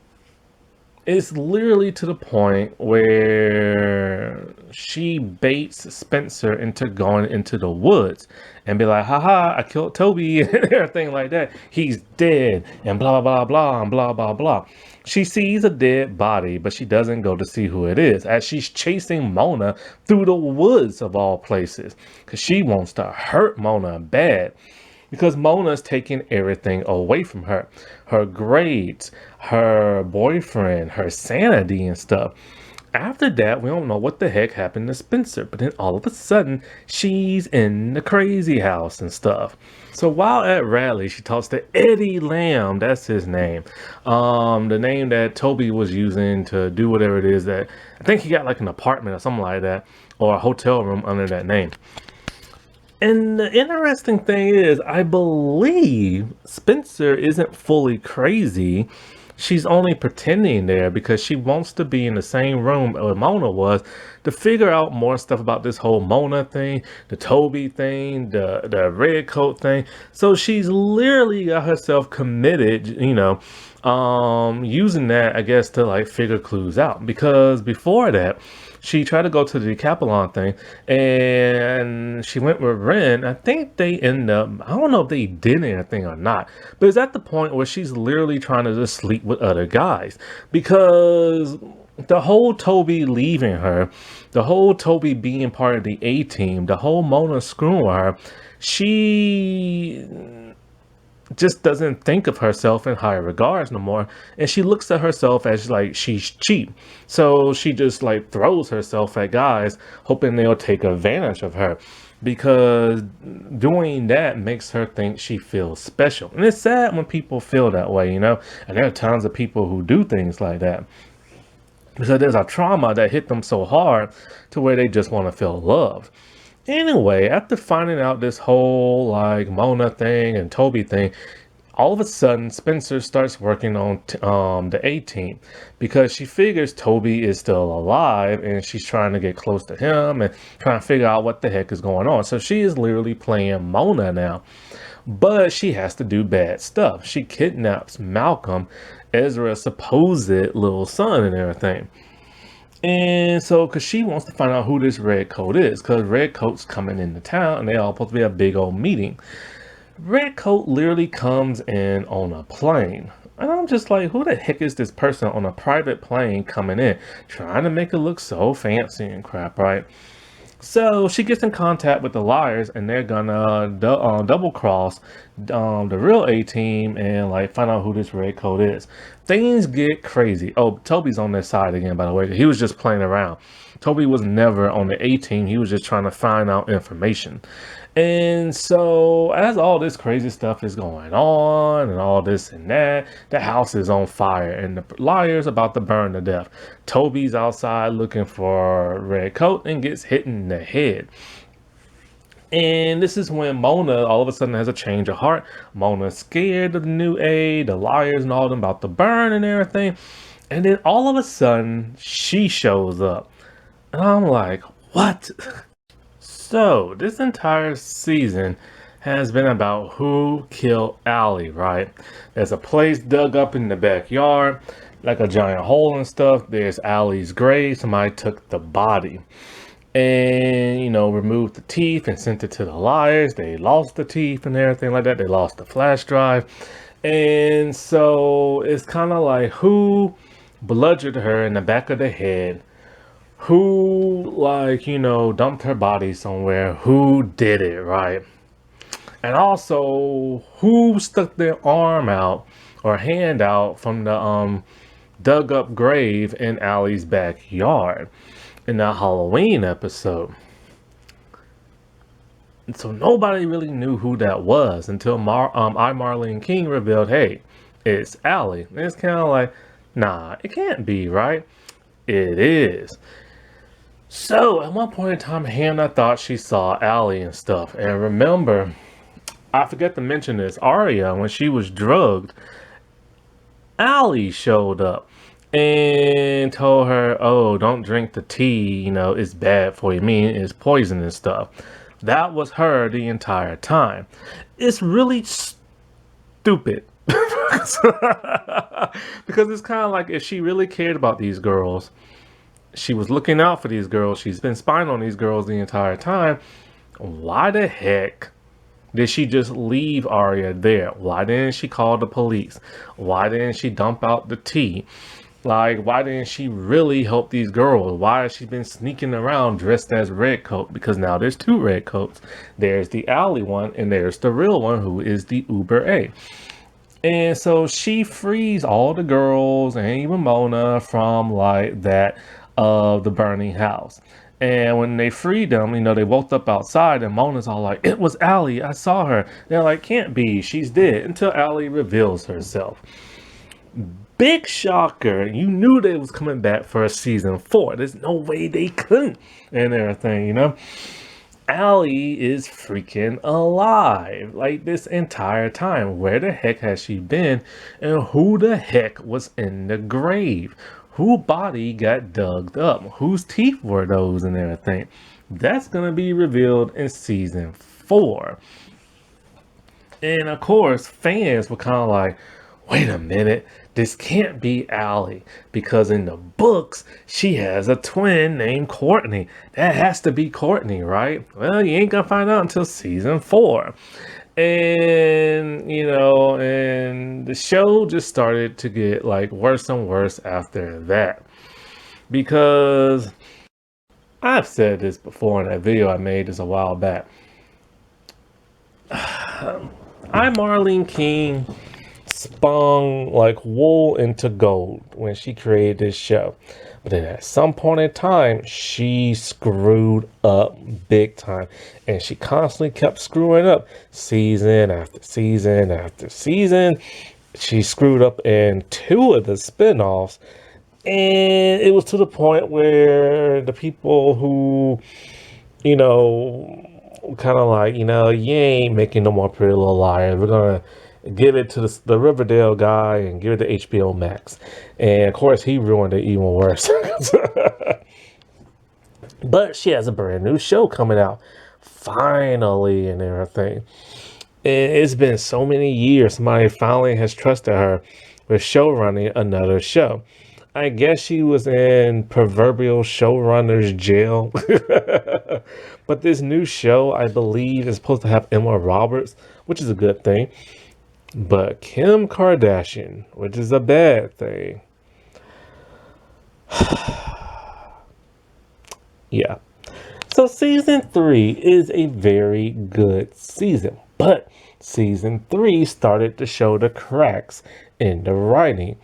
it's literally to the point where she baits Spencer into going into the woods and be like, haha, I killed Toby and everything like that. He's dead and blah, blah, blah, and blah, blah, blah. She sees a dead body, but she doesn't go to see who it is as she's chasing Mona through the woods of all places because she wants to hurt Mona bad. Because Mona's taking everything away from her. Her grades, her boyfriend, her sanity and stuff. After that, we don't know what the heck happened to Spencer. But then all of a sudden, she's in the crazy house and stuff. So while at Radley, she talks to Eddie Lamb. That's his name. The name that Toby was using to do whatever it is that... I think he got like an apartment or something like that. Or a hotel room under that name. And the interesting thing is, I believe Spencer isn't fully crazy. She's only pretending there because she wants to be in the same room where Mona was to figure out more stuff about this whole Mona thing, the Toby thing, the red coat thing. So she's literally got herself committed, using that, I guess, to like figure clues out. Because before that, she tried to go to the Decathlon thing, and she went with Ren. I think they end up, I don't know if they did anything or not, but it's at the point where she's literally trying to just sleep with other guys. Because the whole Toby leaving her, the whole Toby being part of the A team, the whole Mona screwing her, she just doesn't think of herself in higher regards no more, and she looks at herself as like she's cheap, so she just like throws herself at guys hoping they'll take advantage of her, because doing that makes her think she feels special. And it's sad when people feel that way, and there are tons of people who do things like that because there's a trauma that hit them so hard to where they just want to feel loved. Anyway, after finding out this whole like Mona thing and Toby thing, all of a sudden Spencer starts working on the A team because she figures Toby is still alive and she's trying to get close to him and trying to figure out what the heck is going on. So she is literally playing Mona now, but she has to do bad stuff. She kidnaps Malcolm, Ezra's supposed little son, and everything. And so, because she wants to find out who this red coat is, because red coat's coming into town and they all supposed to be a big old meeting. Red coat literally comes in on a plane. And I'm just like, who the heck is this person on a private plane coming in, trying to make it look so fancy and crap, right? So she gets in contact with the liars, and they're gonna double cross the real A team and like find out who this red coat is. Things get crazy. Oh, Toby's on their side again, by the way. He was just playing around. Toby was never on the A team. He was just trying to find out information. And so, as all this crazy stuff is going on and all this and that, the house is on fire and the liar's about to burn to death. Toby's outside looking for red coat and gets hit in the head. And this is when Mona all of a sudden has a change of heart. Mona's scared of the new A, the liars and all them about to burn and everything. And then all of a sudden, she shows up. And I'm like, what? So, this entire season has been about who killed Allie, right? There's a place dug up in the backyard, like a giant hole and stuff. There's Allie's grave. Somebody took the body and, removed the teeth and sent it to the liars. They lost the teeth and everything like that. They lost the flash drive. And so, it's kind of like who bludgeoned her in the back of the head, who dumped her body somewhere, who did it, right? And also who stuck their arm out or hand out from the dug up grave in Allie's backyard in that Halloween episode. And so nobody really knew who that was until Marlene King revealed, hey, it's Allie. And it's kind of like, nah, it can't be, right? It is. So, at one point in time, Hannah thought she saw Allie and stuff. And remember, I forget to mention this, Arya, when she was drugged, Allie showed up and told her, oh, don't drink the tea, it's bad for you. I mean, it's poison and stuff. That was her the entire time. It's really stupid. Because it's kind of like if she really cared about these girls, she was looking out for these girls, she's been spying on these girls the entire time, why the heck did she just leave Arya there? Why didn't she call the police? Why didn't she dump out the tea? Like, why didn't she really help these girls? Why has she been sneaking around dressed as Redcoat? Because now there's two Redcoats. There's the Allie one and there's the real one who is the Uber A. And so she frees all the girls and even Mona from like that of the burning house. And when they freed them, they woke up outside and Mona's all like, it was Allie, I saw her. They're like, can't be, she's dead, until Allie reveals herself. Big shocker. You knew they was coming back for a season 4. There's no way they couldn't and everything, Allie is freaking alive. Like this entire time. Where the heck has she been? And who the heck was in the grave? Whose body got dug up? Whose teeth were those and everything? That's gonna be revealed in season 4. And of course, fans were kind of like, wait a minute, this can't be Allie because in the books, she has a twin named Courtney. That has to be Courtney, right? Well, you ain't gonna find out until season 4. And, and the show just started to get like worse and worse after that. Because I've said this before in a video I made this a while back. I, Marlene King, spun like wool into gold when she created this show. But then at some point in time, she screwed up big time. And she constantly kept screwing up season after season after season. She screwed up in 2 of the spinoffs. And it was to the point where the people who, kind of like, you ain't making no more Pretty Little Liars. We're going to give it to the Riverdale guy and give it to HBO Max. And of course, he ruined it even worse. But she has a brand new show coming out. Finally, and everything. And it's been so many years. Somebody finally has trusted her with show running another show. I guess she was in proverbial showrunner's jail. But this new show, I believe, is supposed to have Emma Roberts, which is a good thing. But Kim Kardashian, which is a bad thing. Yeah. So season 3 is a very good season. But season 3 started to show the cracks in the writing.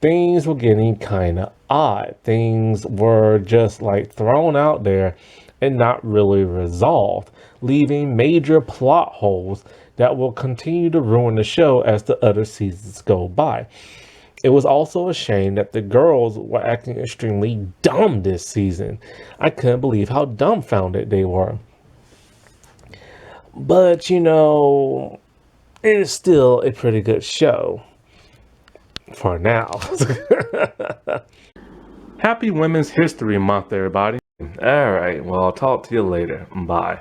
Things were getting kind of odd. Things were just like thrown out there and not really resolved, leaving major plot holes that will continue to ruin the show as the other seasons go by. It was also a shame that the girls were acting extremely dumb this season. I couldn't believe how dumbfounded they were. But, it is still a pretty good show. For now. Happy Women's History Month, everybody. All right, well, I'll talk to you later. Bye.